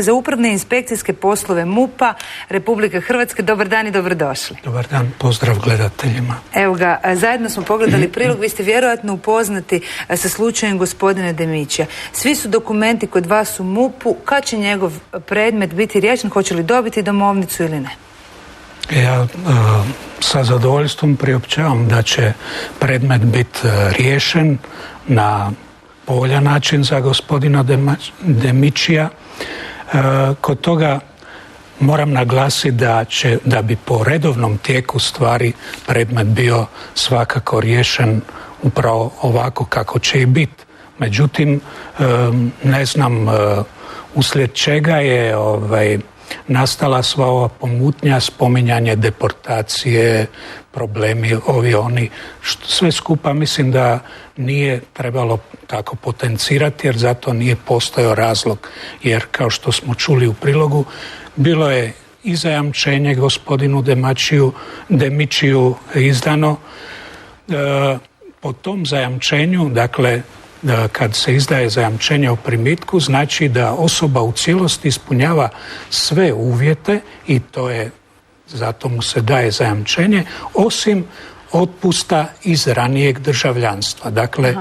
za upravne i inspekcijske poslove MUP-a Republike Hrvatske. Dobar dan i dobrodošli. Dobar dan, pozdrav gledateljima. Evo ga, zajedno smo pogledali prilog, vi ste vjerojatno upoznati sa slučajem gospodina Demićija. Svi su dokumenti kod vas u MUP-u, kad će njegov predmet biti riješen, hoće li dobiti domovnicu ili ne? Ja sa zadovoljstvom priopćavam da će predmet biti riješen na povoljan način za gospodina Demićija. Kod toga moram naglasiti da bi po redovnom tijeku stvari predmet bio svakako riješen upravo ovako kako će i biti. Međutim, ne znam uslijed čega je nastala sva ova pomutnja, spominjanje deportacije, problemi ovi oni, sve skupa mislim da nije trebalo tako potencirati jer zato nije postojao razlog. Jer kao što smo čuli u prilogu, bilo je i zajamčenje gospodinu Demićiju izdano. Po tom zajamčenju, dakle, kad se izdaje zajamčenje o primitku, znači da osoba u cijelosti ispunjava sve uvjete i to je, zato mu se daje zajamčenje, osim otpusta iz ranijeg državljanstva. Dakle,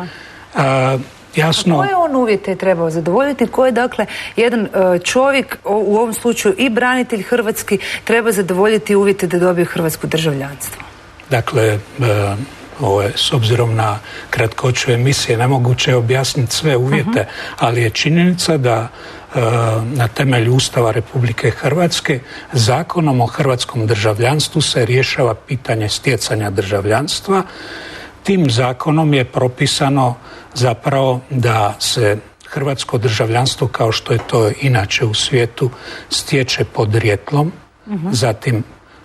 jasno... Koje on uvjete trebao zadovoljiti? Koje, dakle, jedan čovjek, u ovom slučaju i branitelj hrvatski, treba zadovoljiti uvjete da dobije hrvatsko državljanstvo? Dakle, ovo je, s obzirom na kratkoću emisije, nemoguće objasniti sve uvjete, ali je činjenica da na temelju Ustava Republike Hrvatske Zakonom o hrvatskom državljanstvu se rješava pitanje stjecanja državljanstva Tim zakonom je propisano zapravo da se hrvatsko državljanstvo, kao što je to inače u svijetu, stječe podrijetlom, zatim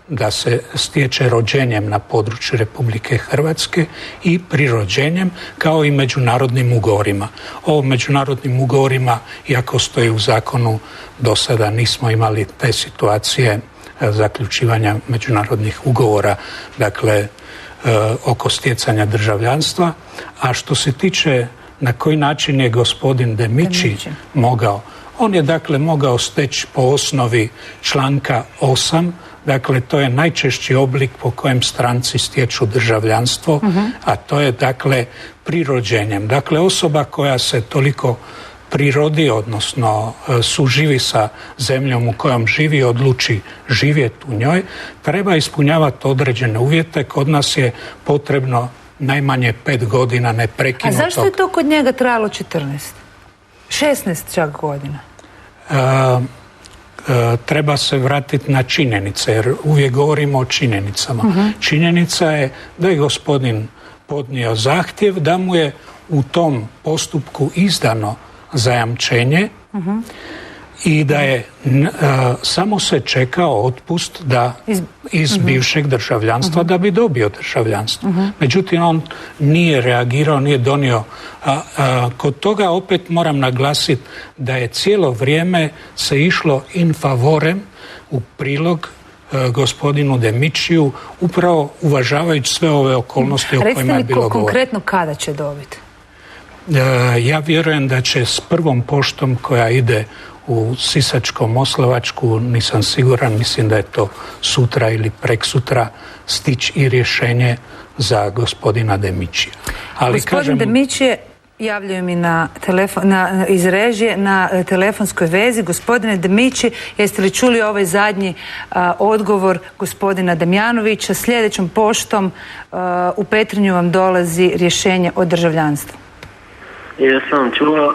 da se stječe rođenjem na području Republike Hrvatske i prirođenjem, kao i međunarodnim ugovorima. O međunarodnim ugovorima, iako stoji u zakonu, do sada nismo imali te situacije zaključivanja međunarodnih ugovora, dakle oko stjecanja državljanstva. A što se tiče na koji način je gospodin Demići mogao, on je dakle mogao steći po osnovi članka 8, dakle to je najčešći oblik po kojem stranci stječu državljanstvo, a to je dakle prirođenjem. Dakle, osoba koja se toliko prirodi, odnosno suživi sa zemljom u kojom živi, odluči živjeti u njoj, treba ispunjavati određene uvjete. Kod nas je potrebno najmanje 5 godina neprekinutog. A zašto je to kod njega trajalo 14? 16 čak godina? Treba se vratiti na činjenice, jer uvijek govorimo o činjenicama. Činjenica je da je gospodin podnio zahtjev, da mu je u tom postupku izdano zajamčenje i da je samo se čekao otpust iz bivšeg državljanstva da bi dobio državljanstvo. Međutim, on nije reagirao, nije donio. Kod toga opet moram naglasiti da je cijelo vrijeme se išlo in favorem, u prilog gospodinu Demićiju, upravo uvažavajući sve ove okolnosti o kojima je bilo govora. Recite mi konkretno kada će dobiti? Ja vjerujem da će s prvom poštom koja ide u Sisačko-Moslavačku, nisam siguran, mislim da je to sutra ili preksutra, stići i rješenje za gospodina Demićija. Gospodin Demićije, javljaju mi iz režije na telefonskoj vezi. Gospodine Demići, jeste li čuli ovaj zadnji odgovor gospodina Damjanovića? Sljedećom poštom u Petrinju vam dolazi rješenje o državljanstvu. Jesam čuo.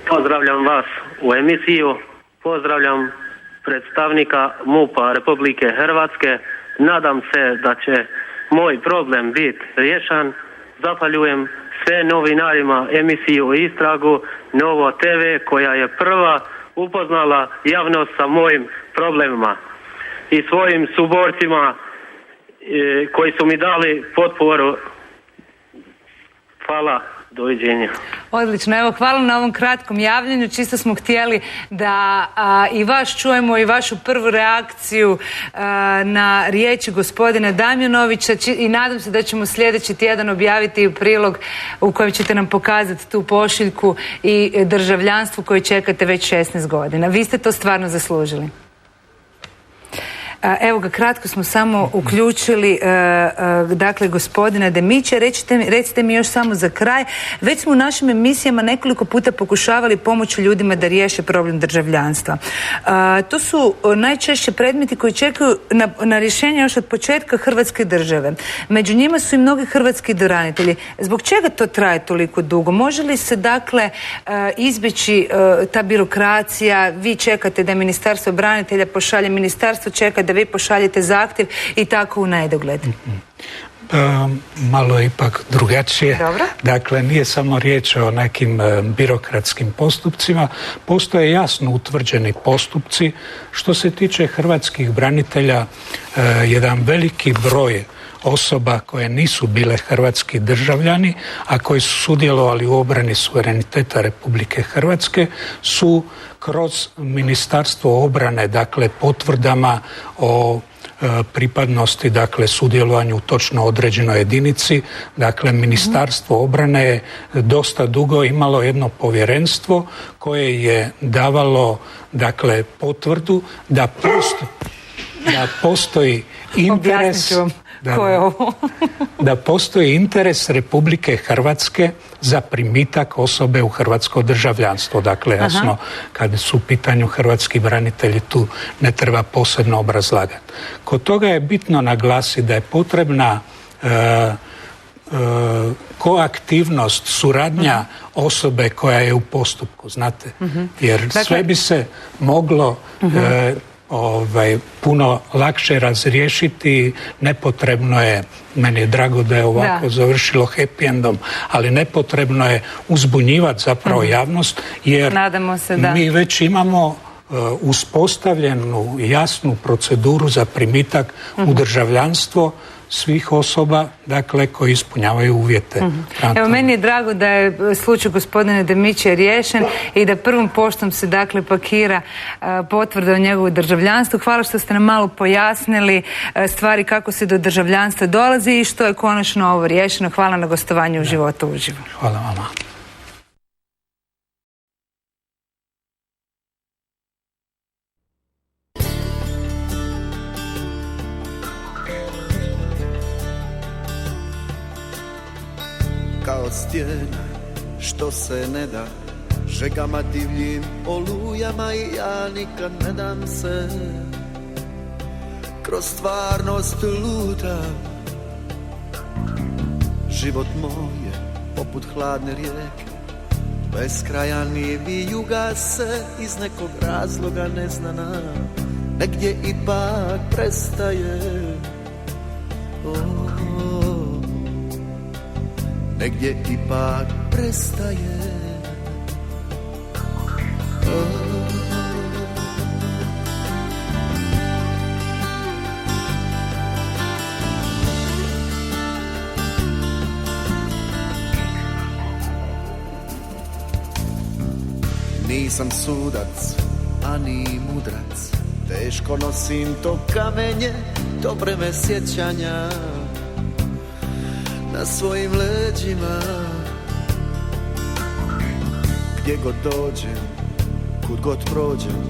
Pozdravljam vas u emisiju. Pozdravljam predstavnika MUP-a Republike Hrvatske. Nadam se da će moj problem biti riješen. Zahvaljujem sve novinarima emisiju Istragu, Novo TV, koja je prva upoznala javnost sa mojim problemima, i svojim suborcima koji su mi dali potporu. Hvala. Doviđenja. Odlično, evo hvala na ovom kratkom javljanju. Čisto smo htjeli da i vas čujemo i vašu prvu reakciju na riječi gospodina Damjanovića i nadam se da ćemo sljedeći tjedan objaviti prilog u kojem ćete nam pokazati tu pošiljku i državljanstvo koje čekate već 16 godina. Vi ste to stvarno zaslužili. Evo ga, kratko smo samo uključili dakle gospodina Demića. Recite mi još samo za kraj, već smo u našim emisijama nekoliko puta pokušavali pomoći ljudima da riješe problem državljanstva. To su najčešće predmeti koji čekaju na rješenje još od početka Hrvatske države. Među njima su i mnogi hrvatski branitelji. Zbog čega to traje toliko dugo? Može li se dakle izbjeći ta birokracija? Vi čekate da Ministarstvo branitelja pošalje, ministarstvo čeka da vi pošaljete zahtjev i tako u nedogled. Malo ipak drugačije. Dobro. Dakle, nije samo riječ o nekim birokratskim postupcima. Postoje jasno utvrđeni postupci. Što se tiče hrvatskih branitelja, jedan veliki broj osoba koje nisu bile hrvatski državljani, a koji su sudjelovali u obrani suvereniteta Republike Hrvatske, su kroz Ministarstvo obrane, dakle potvrdama o pripadnosti, dakle sudjelovanju u točno određenoj jedinici, dakle Ministarstvo obrane je dosta dugo imalo jedno povjerenstvo koje je davalo, dakle, potvrdu da postoji interes da postoji interes Republike Hrvatske za primitak osobe u hrvatsko državljanstvo. Dakle, jasno, kad su u pitanju hrvatski branitelji, tu ne treba posebno obrazlagati. Kod toga je bitno naglasiti da je potrebna koaktivnost, suradnja osobe koja je u postupku, znate, jer sve bi se moglo puno lakše razriješiti. Nepotrebno je, meni je drago da je ovako završilo happy endom, ali nepotrebno je uzbunjivati zapravo javnost, jer nadamo se da mi već imamo uspostavljenu jasnu proceduru za primitak u državljanstvo svih osoba, dakle, koji ispunjavaju uvjete. Evo, meni je drago da je slučaj gospodina Demića riješen i da prvom poštom se, dakle, pakira potvrda o njegovu državljanstvu. Hvala što ste nam malo pojasnili stvari kako se do državljanstva dolazi i što je konačno ovo riješeno. Hvala na gostovanju u Životu uživo. Hvala vama. Kao stijena što se ne da žegama divljim olujama i ja nikad ne dam se kroz stvarnost lutam. Život moj je poput hladne rijeke, beskrajan i vijuga se iz nekog razloga neznana, negdje ipak prestaje. Negdje ipak prestaje. Nisam sudac, ani mudrac, teško nosim to kamenje, to breme sjećanja na svojim leđima. Gdje god dođem, kud god prođem,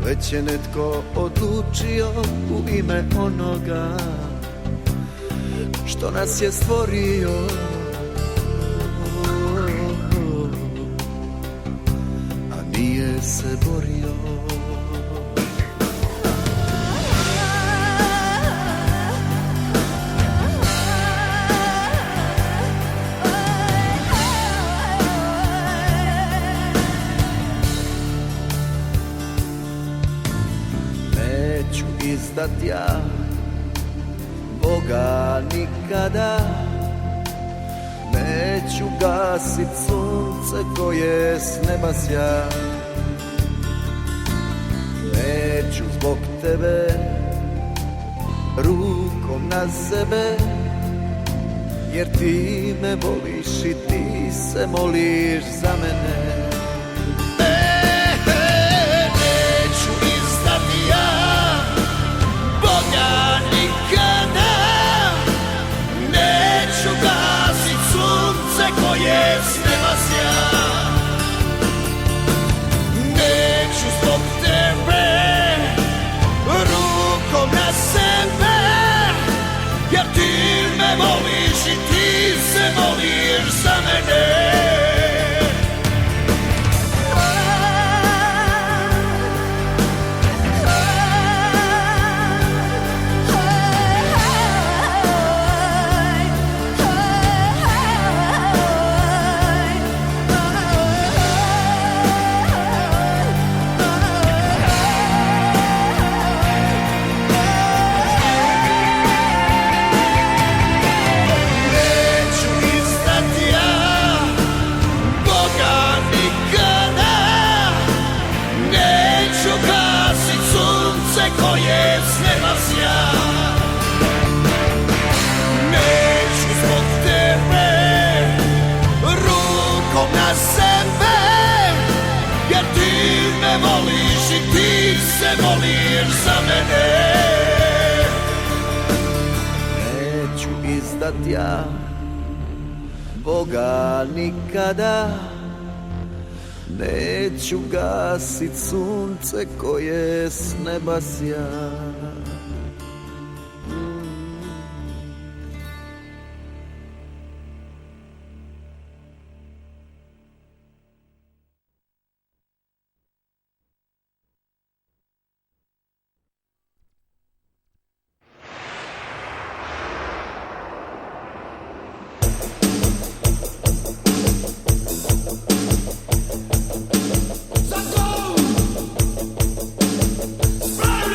već je netko odlučio u ime onoga što nas je stvorio. A nije se borio. Izdat ja Boga nikada, neću gasit sunce koje s neba sja, neću zbog tebe rukom na sebe, jer ti me voliš i ti se moliš za mene. Koje s neba sja, neću zbog tebe rukom na sebe, jer ti me voliš i ti se voliš za mene. Koje s neba sja, neću zbog tebe rukom na sebe, jer ti me voliš i ti se voliš za mene. Neću izdat ja Boga nikada, neću gasit sunce koje s neba sja. Spremni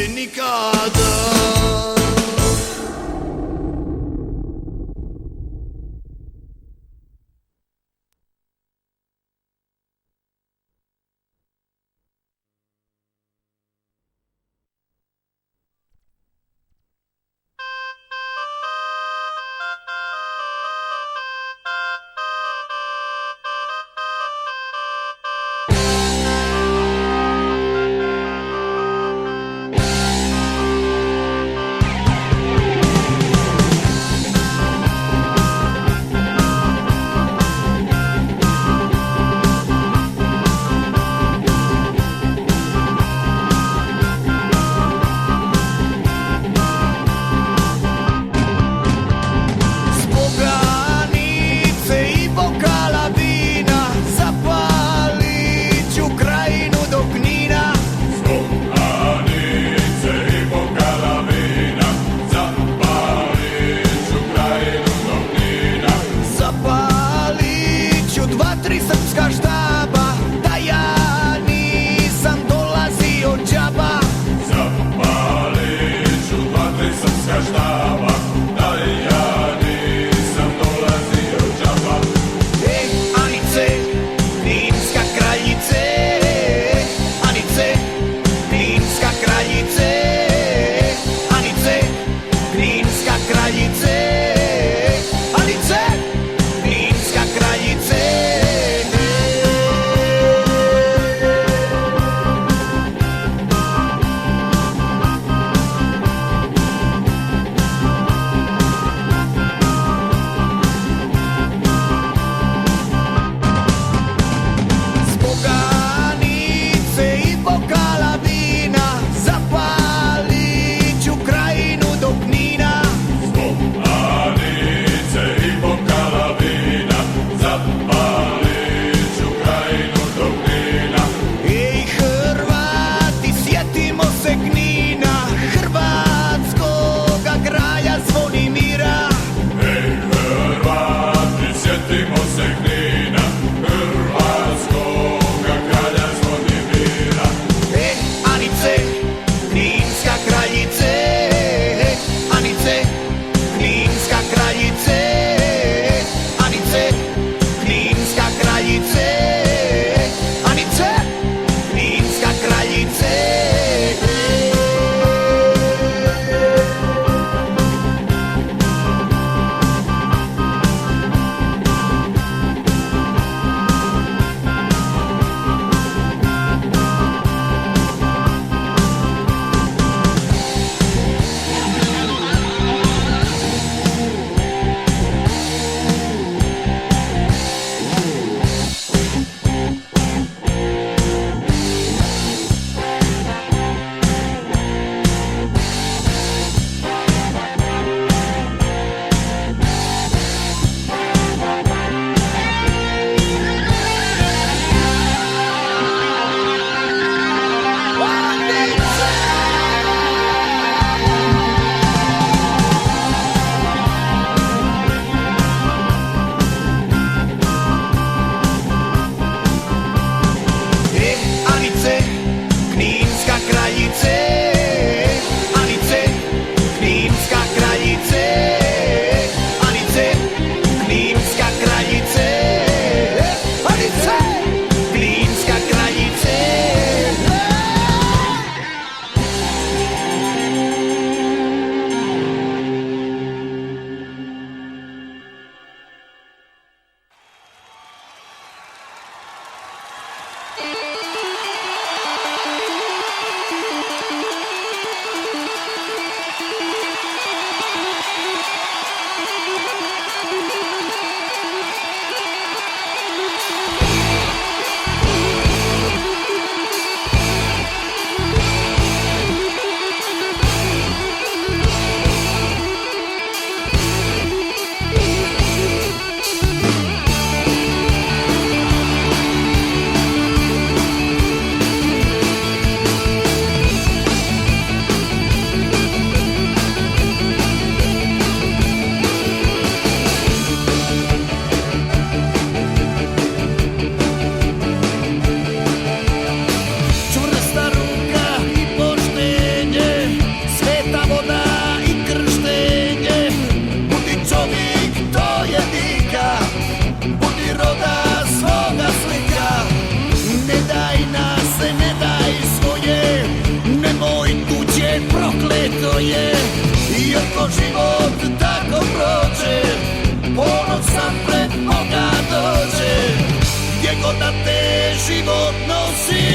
više nikada. sveto je, iako život tako prođe, ponosan pred Boga dođe. Gdje god da te život nosi,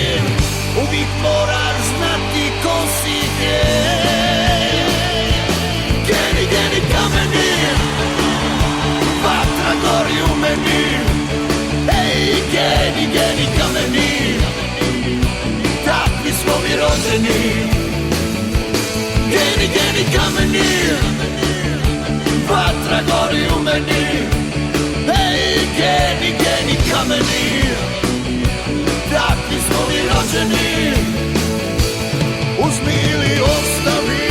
uvijek moraš znati ko si gdje. Geni, geni kameni, vatra gori u meni. Ej, geni, geni kameni, takvi smo mi rođeni. Geni, geni kameni, vatra gori u meni. Ej, geni, geni kameni, takvi smo mi rođeni. Uzmi ili ostavi.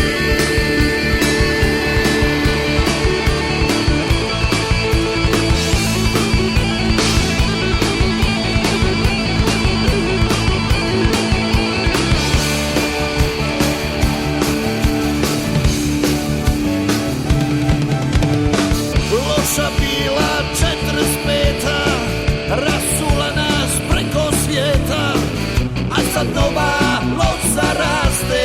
Loša bila 45-a, rasula nas preko svijeta, a sad nova loza raste,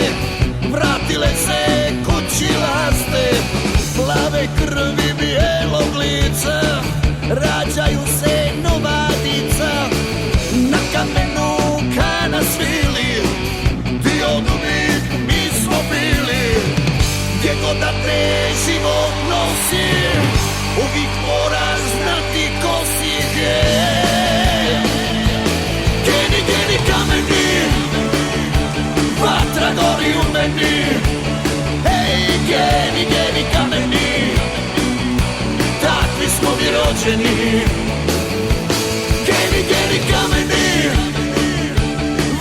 vratile se kući laste. Plave krvi bijelog lica, rađaju se nova dica, na kamenu kana svili, ti od uvijek mi smo bili. Gdje god da te život nosi, uvijek moraš znati ko si gdje. Geni, geni kameni, vatra gori u meni. Ej, geni, geni kameni, takvi smo mi rođeni. Geni, geni kameni,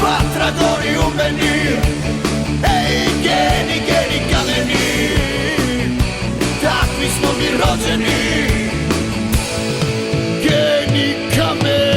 vatra gori u meni. Ej, geni, geni kameni, takvi smo mi rođeni. Geni kameni.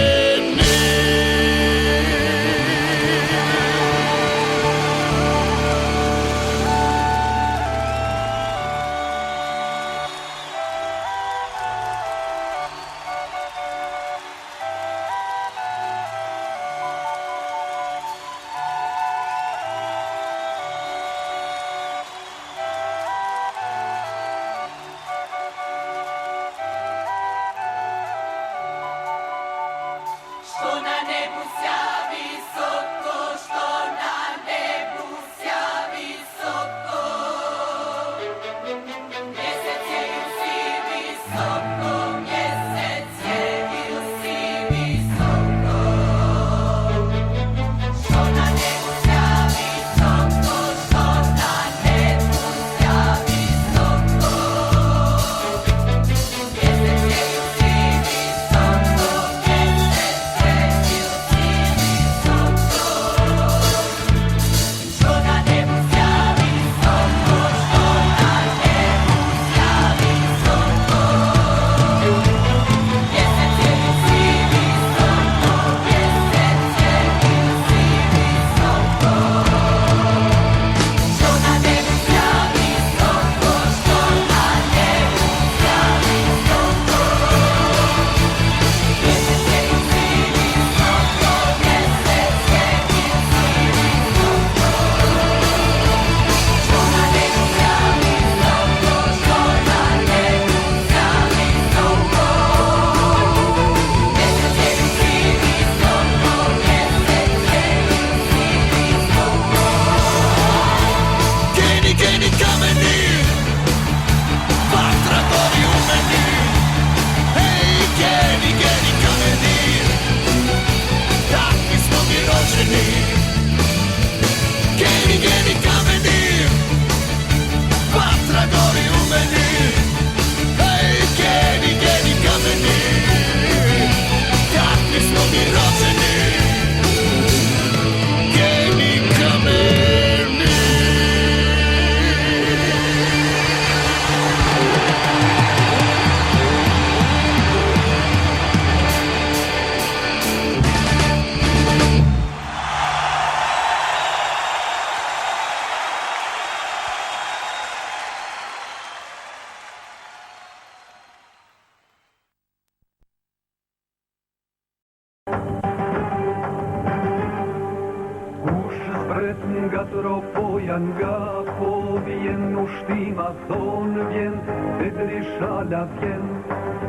metropojan ga povijen u štima ton vjen, Berisha vjen,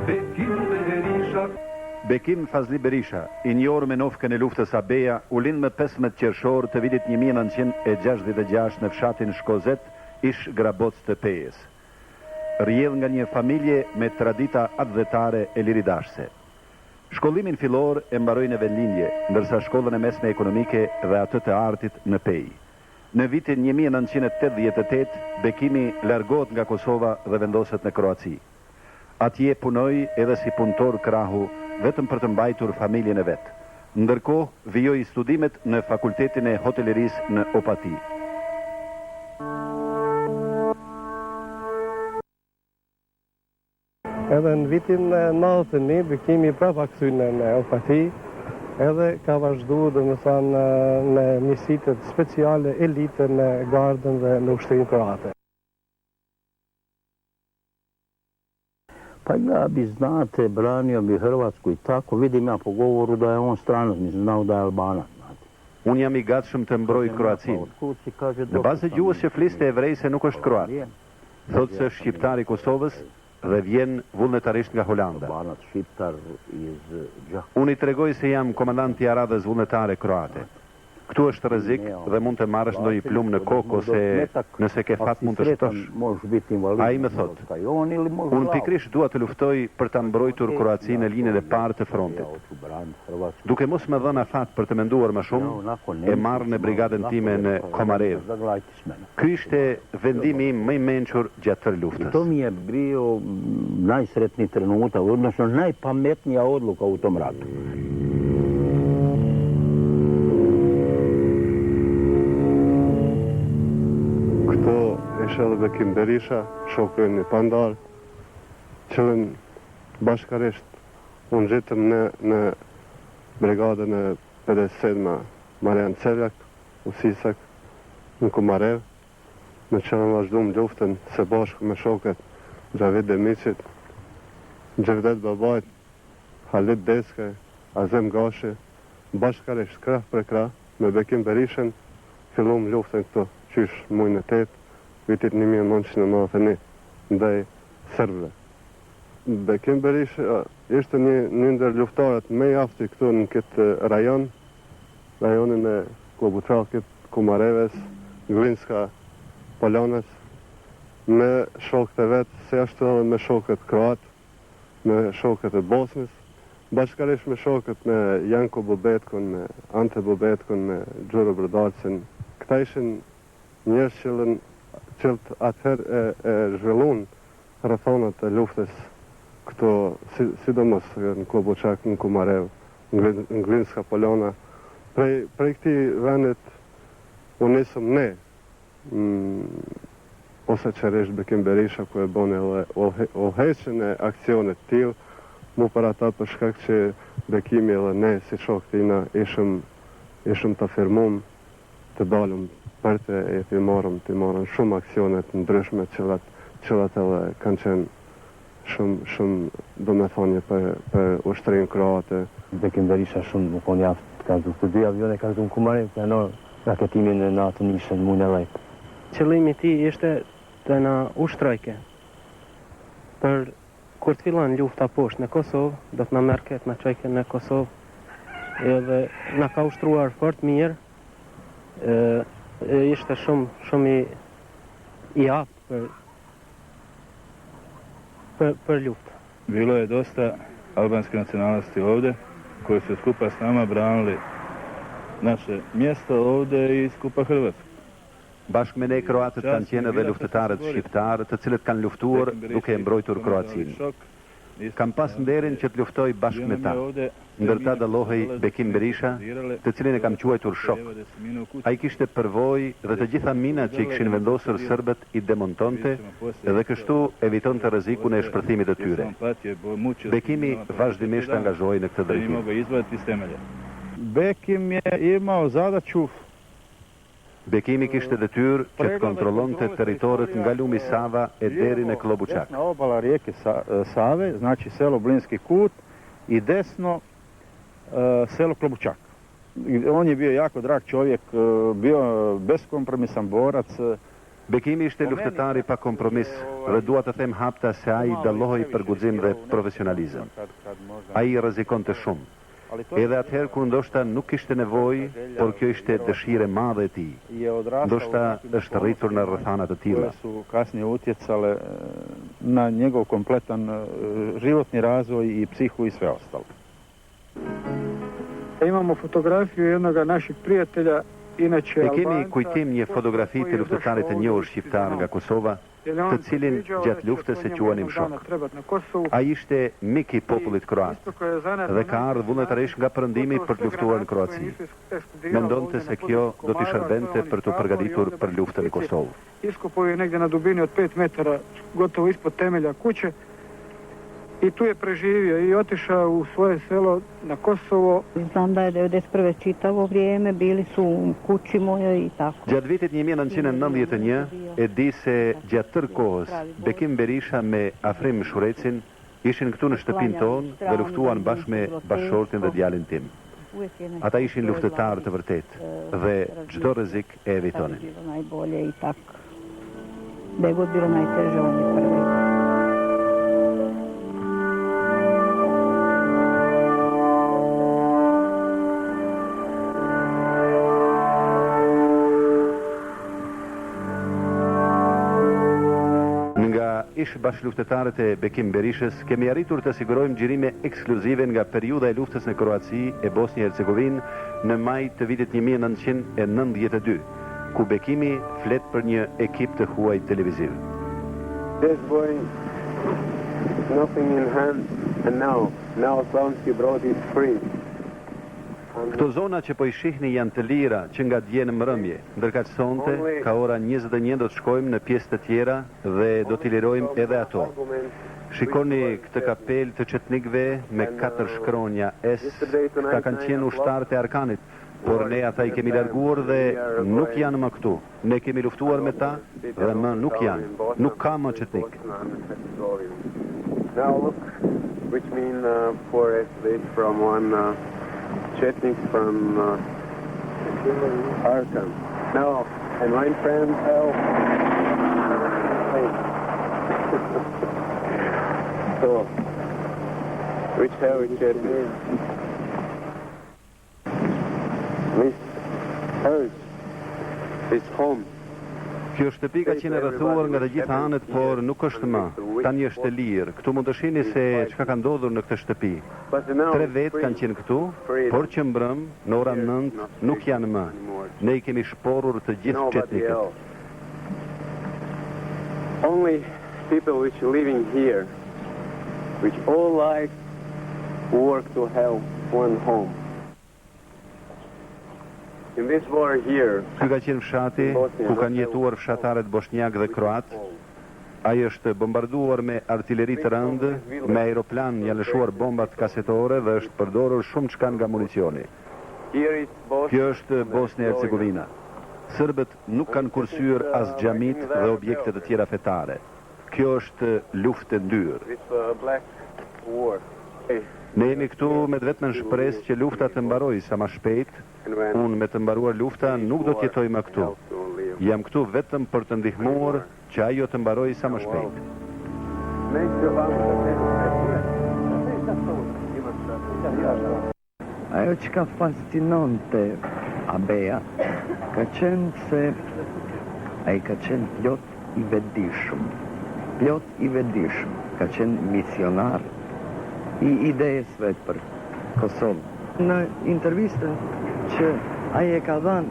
Bekim Berisha. Bekim Fazli Berisha, i njërë me nofkën e luftës Abeja, u lind më 15 qershor të vitit 1966 në fshatin Shkozet, ish Graboc të Pejes. Rjedh nga një familje me tradita atdhetare e liridashse. Shkollimin fillor e mbaroi në vendlindje, ndërsa shkollën e mesme ekonomike dhe atë të artit në Pej. Në vitin 1988, Bekimi largohet nga Kosova dhe vendoset në Kroaci. Atje punoi edhe si punëtor krahu, vetëm për të mbajtur familjen e vet. Ndërkohë, vijoi studimet në Fakultetin e Hotelerisë në Opati. Edhe në vitin 91, Bekimi prapa kthye në Opati, edhe ka vazhdu dhe më thanë në misitet speciale elite në gardën dhe në ushtrin kroate. Pa ja bi znate, branio bi Hrvatsku i tako, vidim ja po govoru da je on stranac, nisam znao da je Albanac. Unë jam i gatshëm të mbroj Kroacinë. Në bazë gjuhës që fliste evrej se nuk është kroat. Thotë se është shqiptar i Kosovës dhe vjen vullnetarisht nga Holanda. Unë i tregoj se jam komandant i aradhës vullnetare kroate. Këtu është rrezik dhe mund të marrësh ndonjë plumë në kokë ose nëse ke fat mund të shtosh. Ai më thotë, unë pikrisht dua të luftoj për ta mbrojtur Kroacinë në linjën e parë të frontit. Duke mos më dhënë afat për të menduar më shumë, e marr në brigadën time në Komarev. Ky ishte vendimi im më i mençur gjatë tërë luftës. To mi je bio najsretniji trenutak, odnosno najpametnija odluka u tom ratu. Edhe Bekim Berisha, shoku im i pandar, qëllën bashkarisht unë gjitëm në brigadën e 57 Marian Celjak, u Sisak, në Komarev, në qëllën vazhdum luftën se bashkë me shoket Gjavid Demiqit, Gjevdet Babajt, Halit Deskaj, Azem Gashi, bashkarisht krah për krah, me Bekim Berishën, fillum luftën këto qysh mujnë e 8, vitit 1991, ndaj Serbëve. Bekim Berisha ishte një ndër luftarët më i aftë këtu në këtë rajonin e Klobučakit, Komareves, Glinska, Polonës, me shokët e vetë, se ashtu edhe me shokët kroat, me shokët e Bosnës, bashkarisht me shokët me Janko Bobetkon, me Ante Bobetkon, me Gjuro Brdarcin. Këta ishin njerëz që atëherë e zhvillun rrethonat e luftës këto, sidomos në Klobučak, në Komarev, në Glinska, Polona. Prej këtij vendit u nisëm ne, ose qeresht Bekim Berisha, ku e bën edhe udhëheqjen e aksionit të tillë, mu për ata për shkak që Bekimi edhe ne si shokët tina ishëm të firmum të dalëm për të marrëm shumë aksionet ndryshme qëllat edhe kanë qenë shumë do me thonje për ushtrinë kroate. Bekim Berisha shumë më konë jaftë të kanë të dy avione kanë të në Komarev, të në raketimin e natën ishën mujnë e lejtë. Qëllimi ti ishte të na ushtrojke. Për kur të fillan lufta poshtë në Kosovë, do të na merket na çojke në Kosovë, edhe na ka ushtruar fort mirë. Ishte shumë i aftë për luftë. Bilo je dosta albanske nacionalnosti ovdje, koji su skupa s nama branili naše mjesto ovdje i skupa Hrvatsku. Bashkë me ne kroatët kanë qenë edhe luftëtarët shqiptarë, të cilët kanë luftuar duke e mbrojtur Kroacinë. Kam pas nderin që të luftoj bashkë me ta. Ndërta dallohej Bekim Berisha, të cilin e kam quajtur shok. Ai kishte përvojë dhe të gjitha minat që i kishin vendosur serbët i demontonte dhe kështu evitonte rrezikun e shpërthimit të tyre. Bekimi vazhdimisht angazhohej në këtë drejtim. Bekim je imao zadaću. Bekimi kishte detyrë që të kontrollonte territoret nga lumi Sava e deri në Klobučak. Na obala rijeke Save, znači selo Blinski kut i desno selo Klobučak. On je bio jako drag čovjek, bio beskompromisan borac. Bekimi ishte luftëtari pa kompromis dhe dua të them hapta se ai dallohej për guxim dhe profesionalizëm. Ai rrezikonte shumë. Edhe atëherë ku ndoshta nuk kishte nevojë, por kjo ishte dëshirë e madhe e tij. Ndoshta është rritur në rrethana të tilla. Su kasnije utjecale na njegov kompletan životni razvoj i psihu i sve ostalo. Imamo fotografiju jednog našeg prijatelja. Ne kemi kujtim një fotografi të luftëtarit të njohur shqiptar nga Kosova, të cilin gjatë luftës e quanim Shok. Ai ishte mik i popullit kroat dhe ka ardhur vullnetarisht nga perëndimi për të luftuar në Kroaci. Mendonte se kjo do t'i shërbente për të përgatitur për luftën në Kosovë. Iskopao je negdje na dubini od 5 metara, gotovo ispod temelja kuće. I tu je preživio i otišao u svoje selo na Kosovo. Znam da je 91. čitavo vrijeme, bili su u kući mojoj i tako. Gjatë vitit 1991, e di se gjatë tërë kohës, Bekim Berisha me Afrim Shurecin ishin këtu në shtëpinë tonë dhe luftuan bashkë me bashkëshortin dhe djalin tim. Ata ishin luftëtarë të vërtet dhe çdo rrezik e evitonin. Najbolje i tako. Da je god bilo najteže, on je prvi. Ish bashkëluftëtarët e Bekim Berishës kemi arritur të sigurojmë xhirime ekskluzive nga periudha e luftës në Kroaci e Bosnjë e Hercegovinë në maj të vitit 1992, ku Bekimi flet për një ekip të huaj televiziv. This boy, nothing in hand, and now Slavonski Brod is free. Këto zona që po i shihni janë të lira që nga dje në mbrëmje, ndërkaq sonte ka ora 21 do të shkojmë në pjesë të tjera dhe do t'i lirojmë edhe ato. Shikoni këtë kapel të çetnikëve me 4 shkronja S, ka kanë qenë ushtarët e Arkanit, por ne ata i kemi larguar dhe nuk janë më këtu. Ne kemi luftuar me ta dhe më nuk janë. Nuk ka më çetnik. Now look, which mean forest this from one Chetnik from Arkham. No, and my friend help. So, which have we Chetnik? This hurts. It's home. Kjo shtëpi ka qenë rrethuar nga të gjitha anët, por nuk është më. Tani është e lirë. Këtu mund të shihni se çka ka ndodhur në këtë shtëpi. 3 vetë kanë qenë këtu, por që mbrëm në orën 9 nuk janë më. Ne I kemi shporur të gjithë çetnikët. Only people which living here, which all life work to have one home. In this war here, Ky ka qenë fshati ku kanë jetuar fshatarët bosnjak dhe kroat. Ai është bombarduar me artilleri të rëndë, me aeroplan janë lëshuar bombat kasetore dhe është përdorur shumë çka nga municioni. Kjo është Bosnia e Hercegovina. Serbët nuk kanë kursyer as xhamit dhe objekte të tjera fetare. Kjo është luftë e ndyrë. Ne jemi këtu me vetëm shpresë që lufta të mbarojë sa më shpejt. Unë me të mbaruar lufta nuk do të jetoj më këtu. Jam këtu vetëm për të ndihmuar që ajo të mbarojë sa më shpejt. Ajo që ka fascinonte Abeja ka qenë se ai ka qenë plot I vetëdijshëm. Plot I vetëdijshëm. Ka qenë misionar I idejës vetë për Kosovë. Në intervistën që ai e ka dhënë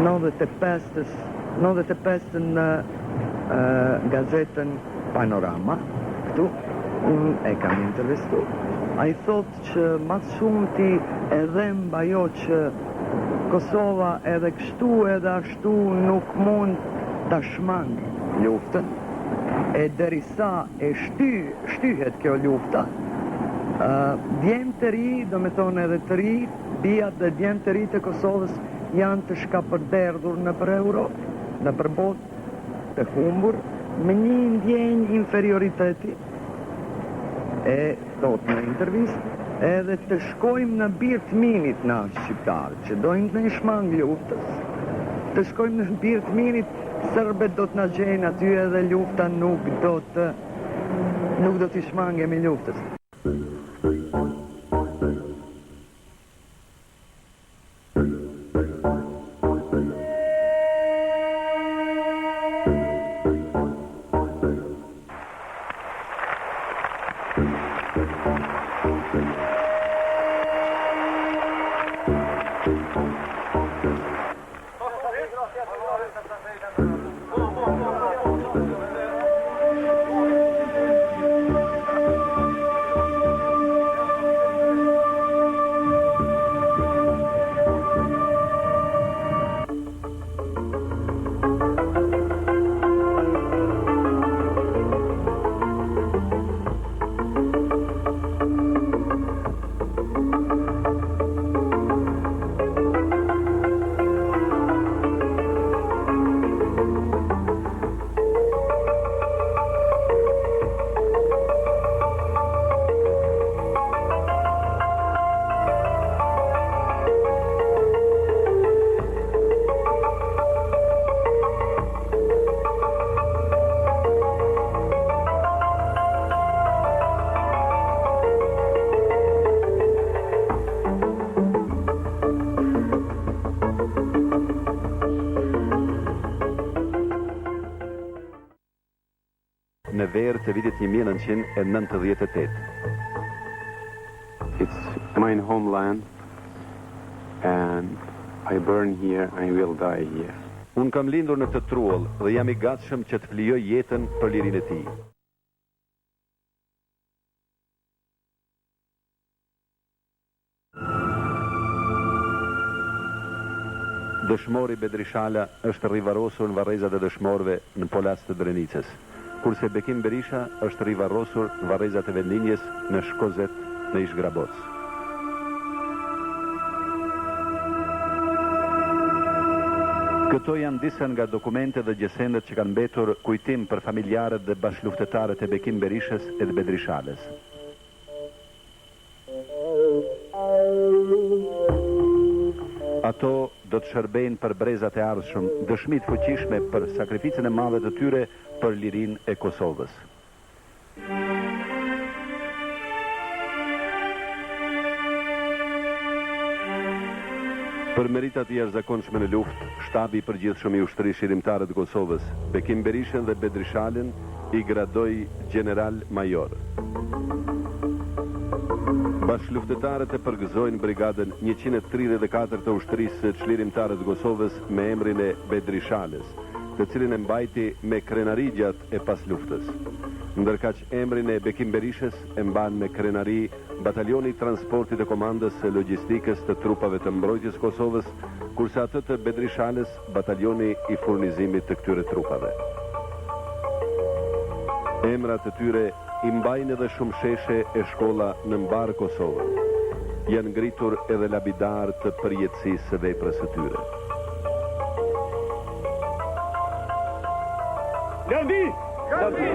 95 në gazetën Panorama, këtu unë e kam intervistu. Ai thotë që mas shumë ti edhe mbajo që Kosova edhe kështu edhe ashtu nuk mund ta shmang luftën, e derisa e shtyhet kjo lufta. Djemë të ri, do me thonë edhe të ri, bijat dhe djemë të ri të Kosovës janë të shkapërderdhur në për Europë, në për botë, të humbur, me një ndjenjë inferioriteti. E thot në intervistë, edhe të shkojmë në birt minit na shqiptarë, që dojmë të në shmangë luftës, të shkojmë në birt minit, sërbet do të na gjejnë aty edhe lufta nuk do të shmangemi luftës. Në verë të vitit 1998. It's my homeland and I burn here and I will die here. Unë kam lindur në këtë trull dhe jam I gatshëm që të flijoj jetën për lirinë e tij. Dëshmori Bedrishala është rivarrosur në varrezat e dëshmorëve në Polac të Drenicës, kurse Bekim Berisha është rivarrosur në varrezat e vendinjes në Shkozet në Ishgraboc. Këto janë disa nga dokumente dhe gjesendet që kanë mbetur kujtim për familjarët dhe bashkëluftëtarët e Bekim Berishës e të Bedrishales. Ato do të shërbejnë për brezat e ardhshëm, dëshmi të fuqishme për sakrificën e madhe të tyre për lirinë e Kosovës. Për meritat I jashtëzakonshme në luftë, shtabi I përgjithshëm I ushtrisë shërimtare të Kosovës, Bekim Berishën dhe Bedrishalen I gradoi general major. Bashkëluftëtarët e përgëzojnë brigadën 134 të ushtrisë së çlirimtare të Kosovës me emrin e Bedrishales, të cilin e mbajti me krenari gjatë e pas luftës. Ndërkaq emrin e Bekim Berishës e mban me krenari Batalioni I Transportit e Komandës së Logjistikës të Trupave të Mbrojtjes Kosovës, kurse atë të Bedrishales Batalioni I Furnizimit të këtyre trupave. Emrat e tyre I mbajnë edhe shumë sheshe e shkolla në mbar Kosovën. Janë ngritur edhe labidar të përjetësisë së veprës së tyre. Landi! Landi!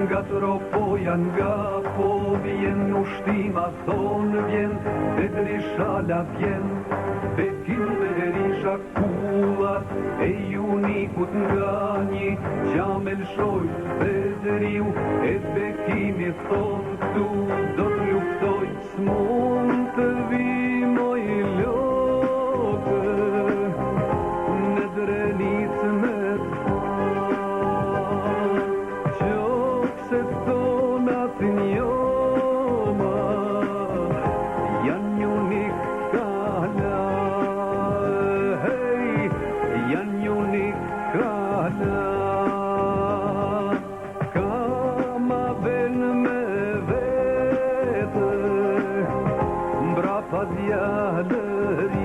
Nga tropoja nga po vjen ushtima thonë vjen Bedrishala vjen Bekim Berisha kullat e junikut nga një gjamel shoj Bedriu e Bekimi thonë këtu do të luftoj s'mund të vimoj lotë në Drenicë me Djallëri